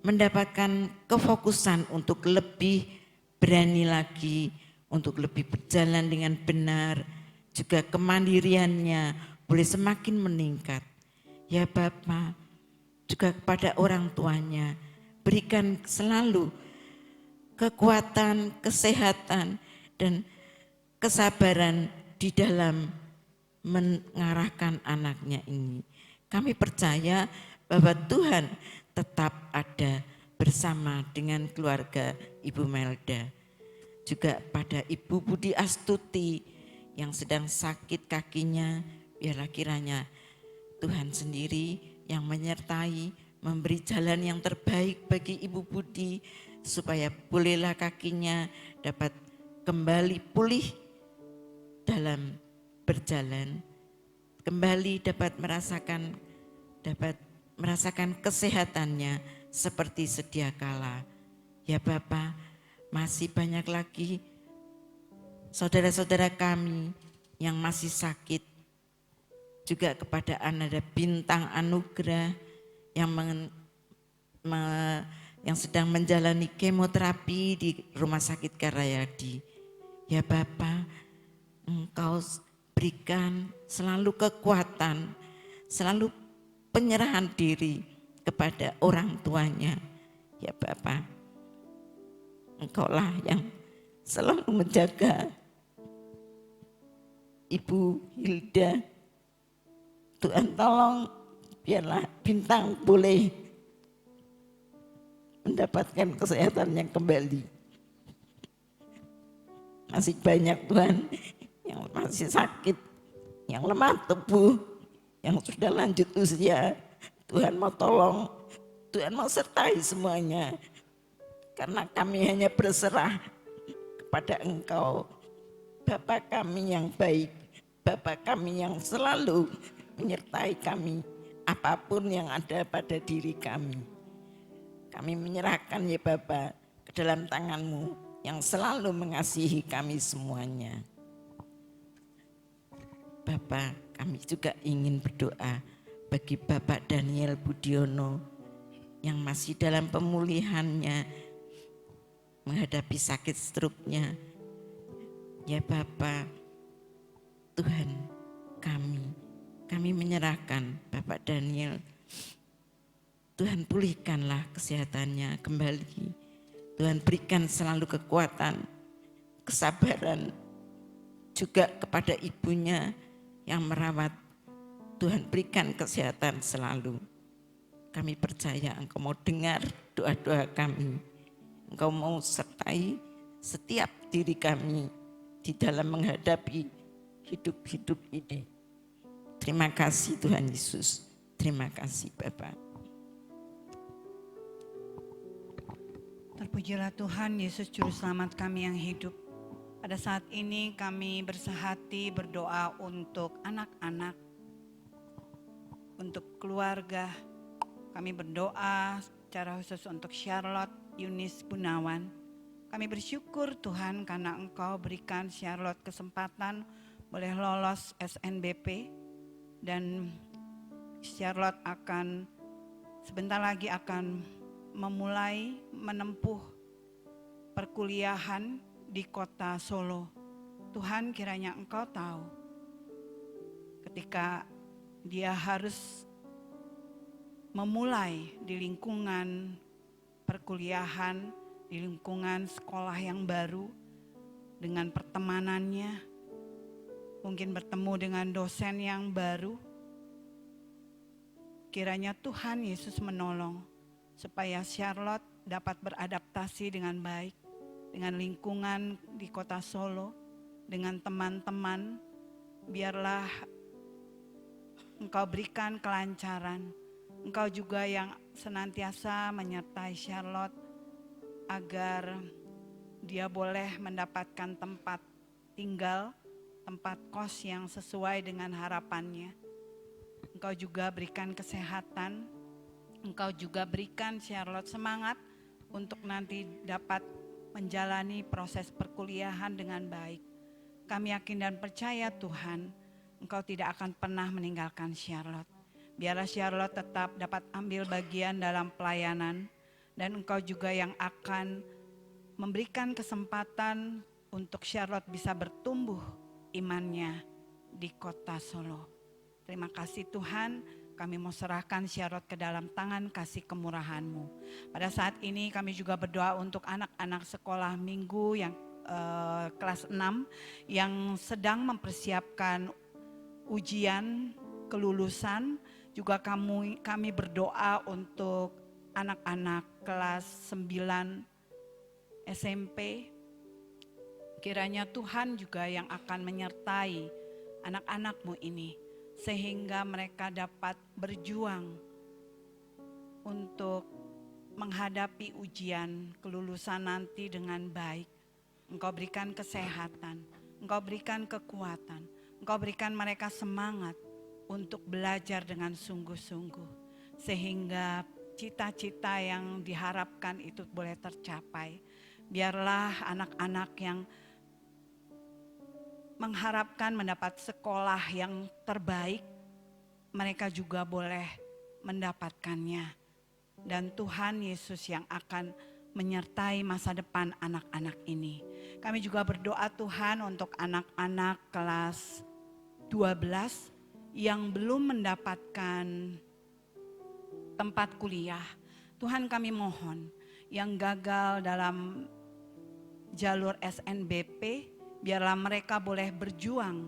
mendapatkan kefokusan untuk lebih berani lagi, untuk lebih berjalan dengan benar, juga kemandiriannya boleh semakin meningkat. Ya Bapa, juga kepada orang tuanya, berikan selalu kekuatan, kesehatan, dan kesabaran di dalam mengarahkan anaknya ini. Kami percaya bahwa Tuhan tetap ada bersama dengan keluarga Ibu Melda. Juga pada Ibu Budi Astuti yang sedang sakit kakinya, biarlah kiranya Tuhan sendiri yang menyertai, memberi jalan yang terbaik bagi Ibu Budi, supaya bolehlah kakinya dapat kembali pulih dalam berjalan, kembali dapat merasakan kesehatannya seperti sedia kala. Ya Bapa, masih banyak lagi saudara-saudara kami yang masih sakit, juga kepada Ananda Bintang Anugrah yang sedang menjalani kemoterapi di Rumah Sakit Karyadi. Ya Bapa, Engkau berikan selalu kekuatan, selalu penyerahan diri kepada orang tuanya. Ya Bapa, Engkaulah yang selalu menjaga Ibu Hilda. Tuhan tolong biarlah Bintang boleh mendapatkan kesehatan yang kembali. Masih banyak Tuhan yang masih sakit, yang lemah tubuh, yang sudah lanjut usia. Tuhan mau tolong, Tuhan mau sertai semuanya. Karena kami hanya berserah kepada Engkau, Bapa kami yang baik, Bapa kami yang selalu menyertai kami apapun yang ada pada diri kami. Kami menyerahkan ya Bapa ke dalam tangan-Mu yang selalu mengasihi kami semuanya. Bapa, kami juga ingin berdoa bagi Bapak Daniel Budiono yang masih dalam pemulihannya menghadapi sakit stroke-nya. Ya Bapa, Tuhan kami menyerahkan Bapak Daniel. Tuhan pulihkanlah kesehatannya kembali. Tuhan berikan selalu kekuatan, kesabaran juga kepada ibunya yang merawat. Tuhan berikan kesehatan selalu. Kami percaya Engkau mau dengar doa-doa kami. Engkau mau sertai setiap diri kami di dalam menghadapi hidup-hidup ini. Terima kasih Tuhan Yesus. Terima kasih Bapak. Terpujilah Tuhan Yesus Juru Selamat kami yang hidup. Pada saat ini kami bersehati berdoa untuk anak-anak, untuk keluarga. Kami berdoa secara khusus untuk Charlotte Yunis Gunawan. Kami bersyukur Tuhan karena Engkau berikan Charlotte kesempatan boleh lolos SNBP. Dan Charlotte sebentar lagi akan memulai menempuh perkuliahan di kota Solo. Tuhan, kiranya Engkau tahu ketika dia harus memulai di lingkungan perkuliahan, di lingkungan sekolah yang baru, dengan pertemanannya, mungkin bertemu dengan dosen yang baru. Kiranya Tuhan Yesus menolong supaya Charlotte dapat beradaptasi dengan baik, dengan lingkungan di kota Solo, dengan teman-teman. Biarlah Engkau berikan kelancaran. Engkau juga yang senantiasa menyertai Charlotte agar dia boleh mendapatkan tempat tinggal, tempat kos yang sesuai dengan harapannya. Engkau juga berikan kesehatan, Engkau juga berikan Charlotte semangat untuk nanti dapat menjalani proses perkuliahan dengan baik. Kami yakin dan percaya Tuhan, Engkau tidak akan pernah meninggalkan Charlotte. Biarlah Charlotte tetap dapat ambil bagian dalam pelayanan, dan Engkau juga yang akan memberikan kesempatan untuk Charlotte bisa bertumbuh imannya di kota Solo. Terima kasih Tuhan, kami mau serahkan Charlotte ke dalam tangan kasih kemurahan-Mu. Pada saat ini kami juga berdoa untuk anak-anak sekolah minggu yang kelas 6 yang sedang mempersiapkan ujian kelulusan. Juga kami berdoa untuk anak-anak kelas 9 SMP. Kiranya Tuhan juga yang akan menyertai anak-anak-Mu ini, sehingga mereka dapat berjuang untuk menghadapi ujian kelulusan nanti dengan baik. Engkau berikan kesehatan, Engkau berikan kekuatan, Engkau berikan mereka semangat untuk belajar dengan sungguh-sungguh, sehingga cita-cita yang diharapkan itu boleh tercapai. Biarlah anak-anak yang mengharapkan mendapat sekolah yang terbaik, mereka juga boleh mendapatkannya. Dan Tuhan Yesus yang akan menyertai masa depan anak-anak ini. Kami juga berdoa Tuhan untuk anak-anak kelas 12 yang belum mendapatkan tempat kuliah. Tuhan, kami mohon yang gagal dalam jalur SNBP, biarlah mereka boleh berjuang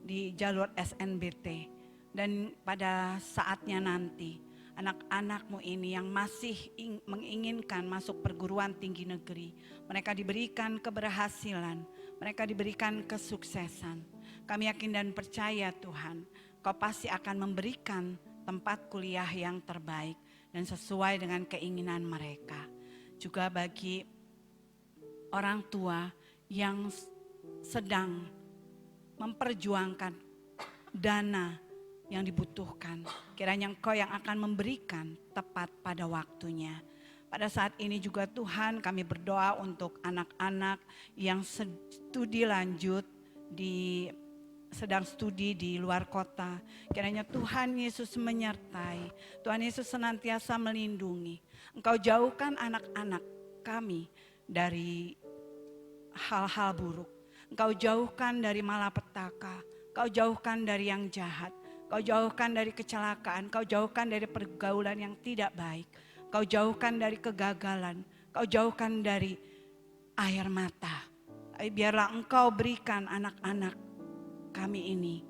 di jalur SNBT. Dan pada saatnya nanti, anak-anak-Mu ini yang masih menginginkan masuk perguruan tinggi negeri, mereka diberikan keberhasilan, mereka diberikan kesuksesan. Kami yakin dan percaya Tuhan, Kau pasti akan memberikan tempat kuliah yang terbaik dan sesuai dengan keinginan mereka. Juga bagi orang tua yang sedang memperjuangkan dana yang dibutuhkan, kiranya Engkau yang akan memberikan tepat pada waktunya. Pada saat ini juga Tuhan, kami berdoa untuk anak-anak yang studi lanjut sedang studi di luar kota. Kiranya Tuhan Yesus menyertai, Tuhan Yesus senantiasa melindungi. Engkau jauhkan anak-anak kami dari hal-hal buruk. Engkau jauhkan dari malapetaka, Engkau jauhkan dari yang jahat, Engkau jauhkan dari kecelakaan, Engkau jauhkan dari pergaulan yang tidak baik, Engkau jauhkan dari kegagalan, Engkau jauhkan dari air mata. Biarlah Engkau berikan anak-anak kami ini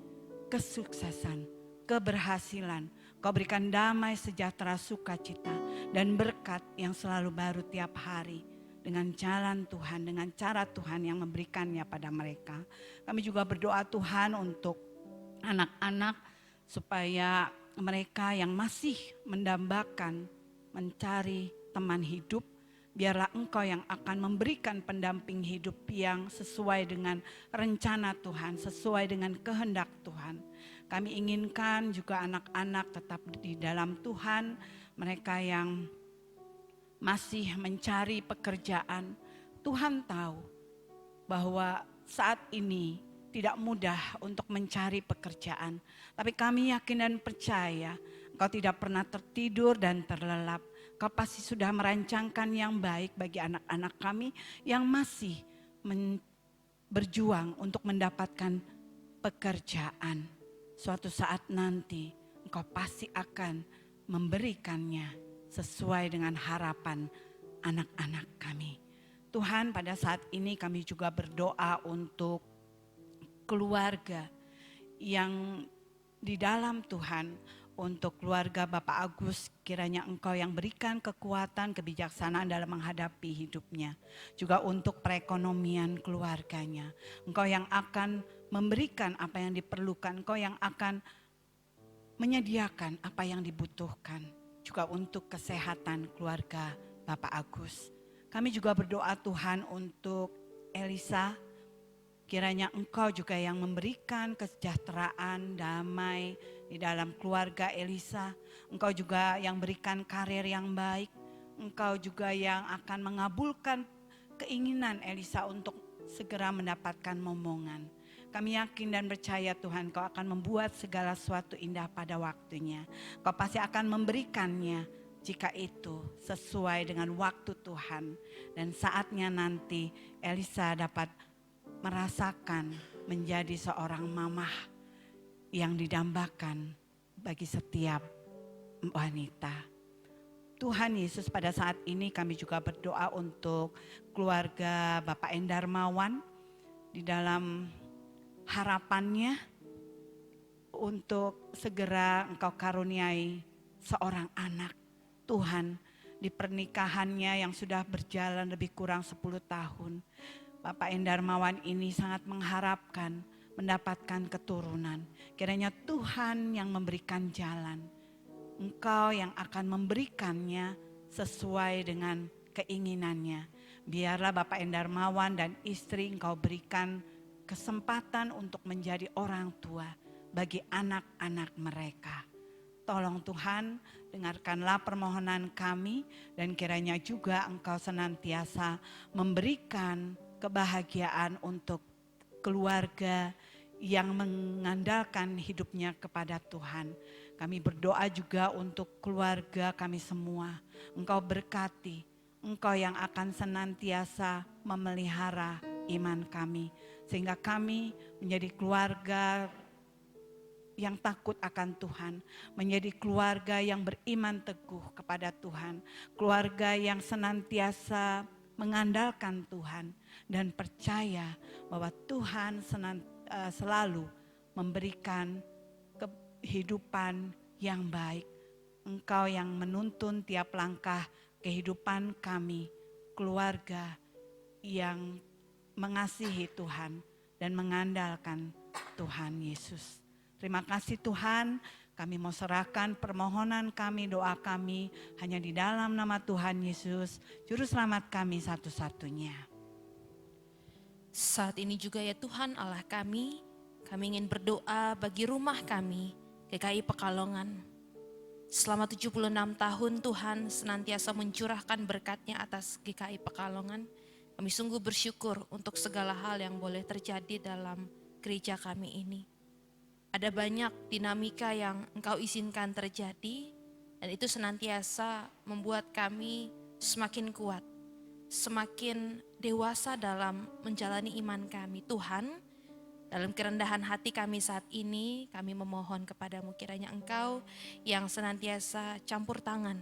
kesuksesan, keberhasilan. Kau berikan damai, sejahtera, sukacita, dan berkat yang selalu baru tiap hari. Dengan jalan Tuhan, dengan cara Tuhan yang memberikannya pada mereka. Kami juga berdoa Tuhan untuk anak-anak supaya mereka yang masih mendambakan mencari teman hidup, biarlah Engkau yang akan memberikan pendamping hidup yang sesuai dengan rencana Tuhan, sesuai dengan kehendak Tuhan. Kami inginkan juga anak-anak tetap di dalam Tuhan, mereka yang masih mencari pekerjaan. Tuhan tahu bahwa saat ini tidak mudah untuk mencari pekerjaan. Tapi kami yakin dan percaya Engkau tidak pernah tertidur dan terlelap. Engkau pasti sudah merancangkan yang baik bagi anak-anak kami yang masih berjuang untuk mendapatkan pekerjaan. Suatu saat nanti Engkau pasti akan memberikannya sesuai dengan harapan anak-anak kami. Tuhan, pada saat ini kami juga berdoa untuk keluarga yang di dalam Tuhan, untuk keluarga Bapak Agus, kiranya Engkau yang berikan kekuatan, kebijaksanaan dalam menghadapi hidupnya. Juga untuk perekonomian keluarganya. Engkau yang akan memberikan apa yang diperlukan, Engkau yang akan menyediakan apa yang dibutuhkan. Juga untuk kesehatan keluarga Bapak Agus. Kami juga berdoa Tuhan untuk Elisa, kiranya Engkau juga yang memberikan kesejahteraan, damai di dalam keluarga Elisa. Engkau juga yang berikan karir yang baik. Engkau juga yang akan mengabulkan keinginan Elisa untuk segera mendapatkan momongan. Kami yakin dan percaya Tuhan, Kau akan membuat segala sesuatu indah pada waktunya. Kau pasti akan memberikannya jika itu sesuai dengan waktu Tuhan. Dan saatnya nanti Elisa dapat merasakan menjadi seorang mamah yang didambakan bagi setiap wanita. Tuhan Yesus, pada saat ini kami juga berdoa untuk keluarga Bapak Endar Mawan di dalam harapannya untuk segera Engkau karuniai seorang anak. Tuhan, di pernikahannya yang sudah berjalan lebih kurang 10 tahun, Bapak Endar Mawan ini sangat mengharapkan mendapatkan keturunan. Kiranya Tuhan yang memberikan jalan. Engkau yang akan memberikannya sesuai dengan keinginannya. Biarlah Bapak Endar Mawan dan istri Engkau berikan kesempatan untuk menjadi orang tua bagi anak-anak mereka. Tolong Tuhan, dengarkanlah permohonan kami dan kiranya juga Engkau senantiasa memberikan kebahagiaan untuk keluarga yang mengandalkan hidupnya kepada Tuhan. Kami berdoa juga untuk keluarga kami semua. Engkau berkati, Engkau yang akan senantiasa memelihara iman kami. Sehingga kami menjadi keluarga yang takut akan Tuhan. Menjadi keluarga yang beriman teguh kepada Tuhan. Keluarga yang senantiasa mengandalkan Tuhan. Dan percaya bahwa Tuhan selalu memberikan kehidupan yang baik. Engkau yang menuntun tiap langkah kehidupan kami, keluarga yang mengasihi Tuhan dan mengandalkan Tuhan Yesus. Terima kasih Tuhan, kami mau serahkan permohonan kami, doa kami hanya di dalam nama Tuhan Yesus, Juru Selamat kami satu-satunya. Saat ini juga ya Tuhan Allah kami ingin berdoa bagi rumah kami, GKI Pekalongan. Selama 76 tahun Tuhan senantiasa mencurahkan berkat-Nya atas GKI Pekalongan. Kami sungguh bersyukur untuk segala hal yang boleh terjadi dalam gereja kami ini. Ada banyak dinamika yang Engkau izinkan terjadi dan itu senantiasa membuat kami semakin kuat, semakin dewasa dalam menjalani iman kami. Tuhan, dalam kerendahan hati kami saat ini, kami memohon kepadamu kiranya Engkau yang senantiasa campur tangan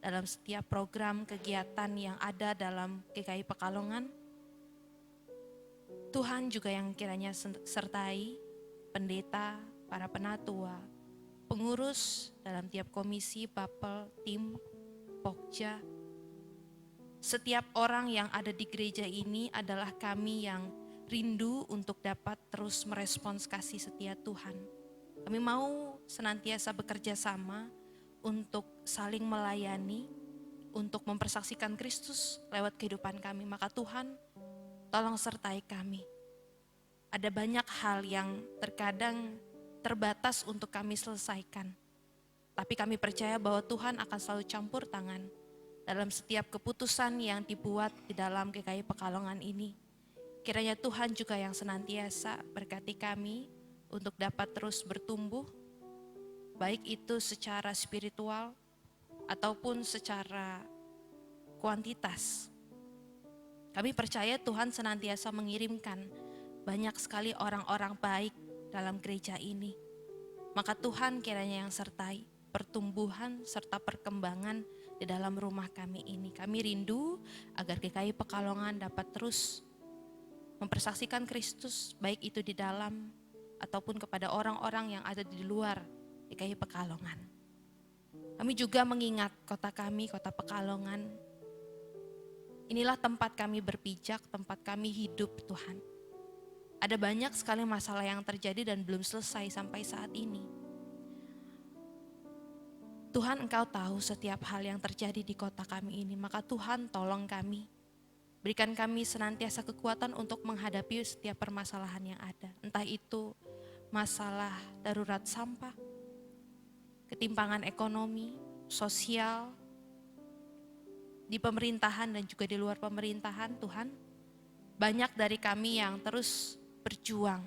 dalam setiap program kegiatan yang ada dalam GKI Pekalongan. Tuhan juga yang kiranya sertai pendeta, para penatua, pengurus dalam tiap komisi, bapel, tim, pokja. Setiap orang yang ada di gereja ini adalah kami yang rindu untuk dapat terus merespons kasih setia Tuhan. Kami mau senantiasa bekerja sama untuk saling melayani, untuk mempersaksikan Kristus lewat kehidupan kami. Maka Tuhan, tolong sertai kami. Ada banyak hal yang terkadang terbatas untuk kami selesaikan. Tapi kami percaya bahwa Tuhan akan selalu campur tangan dalam setiap keputusan yang dibuat di dalam GKI Pekalongan ini. Kiranya Tuhan juga yang senantiasa berkati kami untuk dapat terus bertumbuh, baik itu secara spiritual, ataupun secara kuantitas. Kami percaya Tuhan senantiasa mengirimkan banyak sekali orang-orang baik dalam gereja ini. Maka Tuhan kiranya yang sertai pertumbuhan serta perkembangan di dalam rumah kami ini. Kami rindu agar GKI Pekalongan dapat terus mempersaksikan Kristus, baik itu di dalam ataupun kepada orang-orang yang ada di luar GKI Pekalongan. Kami juga mengingat kota kami, kota Pekalongan. Inilah tempat kami berpijak, tempat kami hidup, Tuhan. Ada banyak sekali masalah yang terjadi dan belum selesai sampai saat ini. Tuhan, Engkau tahu setiap hal yang terjadi di kota kami ini, maka Tuhan tolong kami. Berikan kami senantiasa kekuatan untuk menghadapi setiap permasalahan yang ada. Entah itu masalah darurat sampah, ketimpangan ekonomi, sosial, di pemerintahan dan juga di luar pemerintahan, Tuhan. Banyak dari kami yang terus berjuang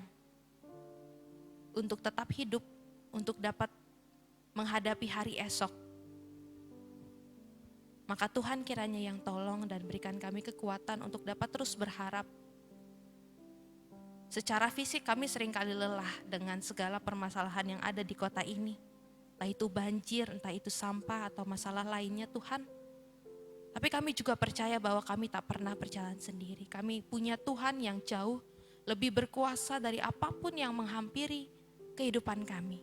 untuk tetap hidup, untuk dapat menghadapi hari esok. Maka Tuhan kiranya yang tolong dan berikan kami kekuatan untuk dapat terus berharap. Secara fisik kami seringkali lelah dengan segala permasalahan yang ada di kota ini. Entah itu banjir, entah itu sampah atau masalah lainnya, Tuhan. Tapi kami juga percaya bahwa kami tak pernah berjalan sendiri. Kami punya Tuhan yang jauh lebih berkuasa dari apapun yang menghampiri kehidupan kami.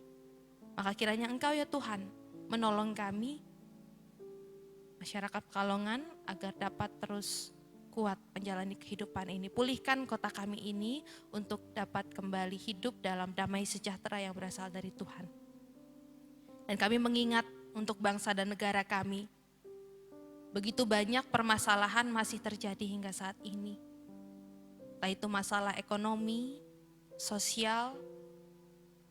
Maka kiranya Engkau ya Tuhan menolong kami, masyarakat Pekalongan, agar dapat terus kuat menjalani kehidupan ini. Pulihkan kota kami ini untuk dapat kembali hidup dalam damai sejahtera yang berasal dari Tuhan. Dan kami mengingat untuk bangsa dan negara kami, begitu banyak permasalahan masih terjadi hingga saat ini. Entah itu masalah ekonomi, sosial,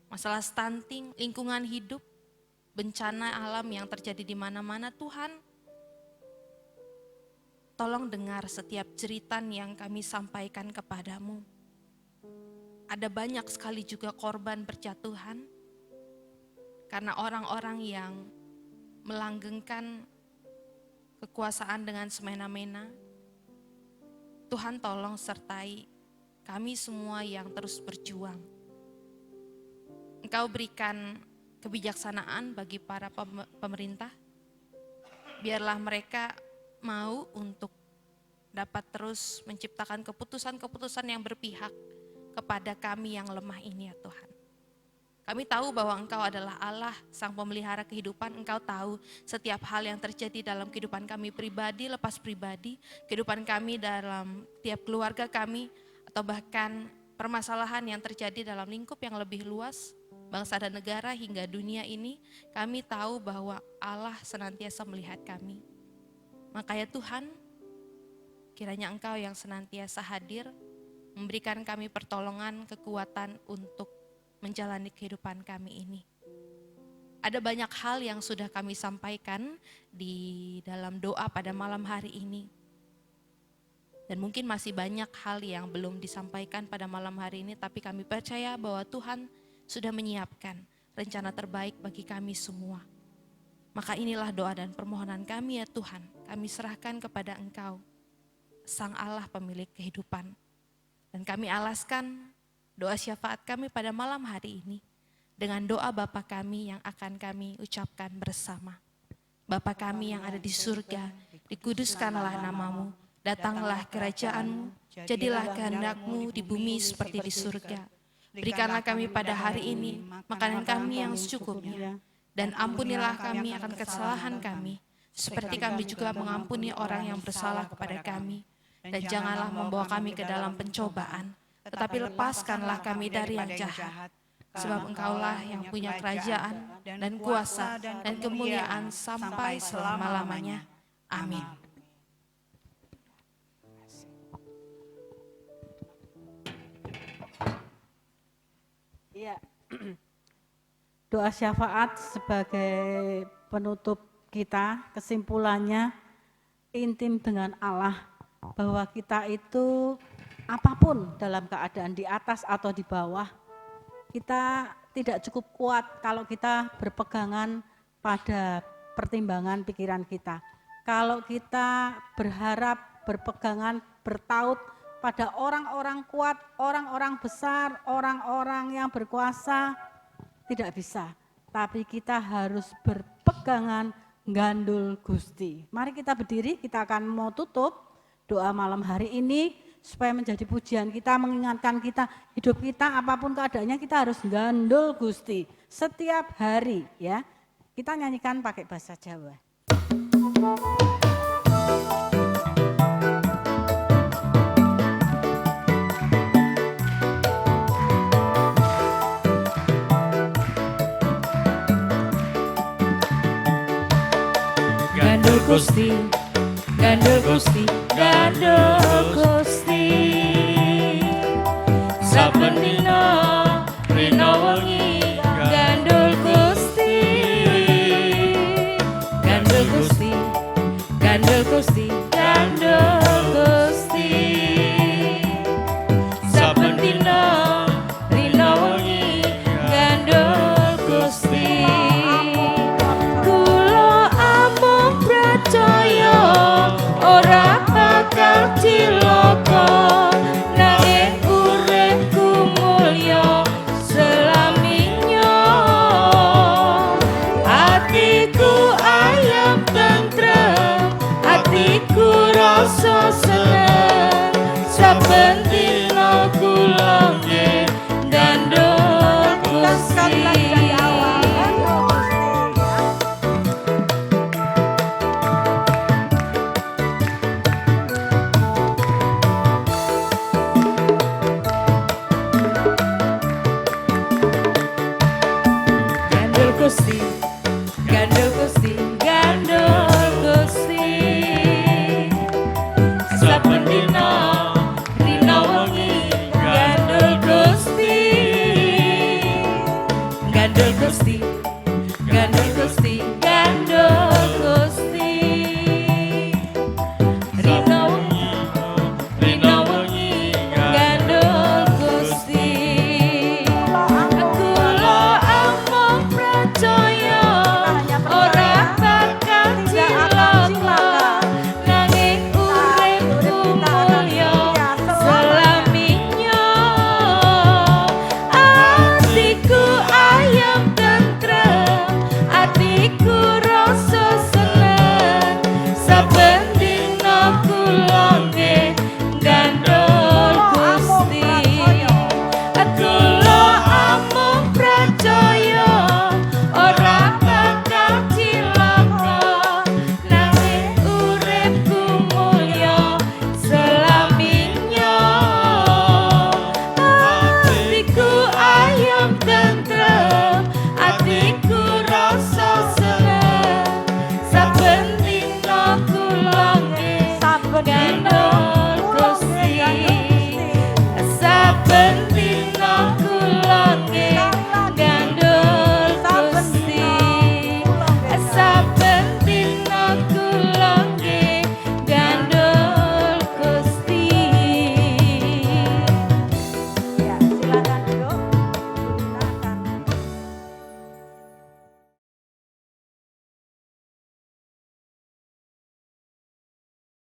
masalah stunting, lingkungan hidup, bencana alam yang terjadi di mana-mana. Tuhan, tolong dengar setiap jeritan yang kami sampaikan kepadamu. Ada banyak sekali juga korban berjatuhan karena orang-orang yang melanggengkan kekuasaan dengan semena-mena. Tuhan tolong sertai kami semua yang terus berjuang. Engkau berikan kebijaksanaan bagi para pemerintah. Biarlah mereka mau untuk dapat terus menciptakan keputusan-keputusan yang berpihak kepada kami yang lemah ini ya Tuhan. Kami tahu bahwa Engkau adalah Allah, Sang Pemelihara kehidupan. Engkau tahu setiap hal yang terjadi dalam kehidupan kami pribadi, lepas pribadi, kehidupan kami dalam tiap keluarga kami, atau bahkan permasalahan yang terjadi dalam lingkup yang lebih luas, bangsa dan negara hingga dunia ini. Kami tahu bahwa Allah senantiasa melihat kami. Maka ya Tuhan, kiranya Engkau yang senantiasa hadir, memberikan kami pertolongan, kekuatan untuk menjalani kehidupan kami ini. Ada banyak hal yang sudah kami sampaikan di dalam doa pada malam hari ini. Dan mungkin masih banyak hal yang belum disampaikan pada malam hari ini, tapi kami percaya bahwa Tuhan sudah menyiapkan rencana terbaik bagi kami semua. Maka inilah doa dan permohonan kami ya Tuhan. Kami serahkan kepada Engkau, Sang Allah pemilik kehidupan. Dan kami alaskan doa syafaat kami pada malam hari ini dengan doa Bapa kami yang akan kami ucapkan bersama. Bapa kami yang ada di surga, dikuduskanlah namamu, datanglah kerajaanmu, jadilah kehendak-Mu di bumi seperti di surga. Berikanlah kami pada hari ini makanan kami yang secukupnya, dan ampunilah kami akan kesalahan kami, seperti kami juga mengampuni orang yang bersalah kepada kami. Dan janganlah membawa kami ke dalam pencobaan, tetapi lepaskanlah kami dari yang jahat. Sebab Engkaulah yang punya kerajaan dan kuasa dan kemuliaan sampai selama-lamanya. Amin. Iya. Doa syafaat sebagai penutup kita, kesimpulannya intim dengan Allah, bahwa kita itu apapun dalam keadaan di atas atau di bawah, kita tidak cukup kuat kalau kita berpegangan pada pertimbangan pikiran kita. Kalau kita berharap, berpegangan, bertaut pada orang-orang kuat, orang-orang besar, orang-orang yang berkuasa, tidak bisa. Tapi kita harus berpegangan gandul Gusti. Mari kita berdiri, kita akan mau tutup doa malam hari ini supaya menjadi pujian kita, mengingatkan kita, hidup kita apapun keadaannya kita harus gandul Gusti setiap hari ya. Kita nyanyikan pakai bahasa Jawa. Gandul Gusti, gandul Gusti, gandul Gusti. Saben dina rina wengi gandul Gusti. Gandul Gusti, gandul Gusti, gandul Gusti. Saben dina rina wengi gandul Gusti. Percaya ora bakal cilaka nanging uripku mulya selaminya. Atiku ayam tentrem, atiku rasa seneng, saben dina kula nggih gandul Gusti. Gusti, gandul Gusti, gandul Gusti. Saben dina rina wengi gandul Gusti. Gandul Gusti, gandul Gusti, gandul Gusti. Rina wengi, rina wengi gandul Gusti. Percaya ora bakal cilaka nanging uripku mulya selaminya. Atiku ayam tentrem, atiku rasa seneng, saben dina kula nggih gandul Gusti. Kula amung percaya ora bakal cilaka nanging uripku mulya selaminya. Atiku ayam tentrem, atiku rasa seneng, saben dina kula nggih gandul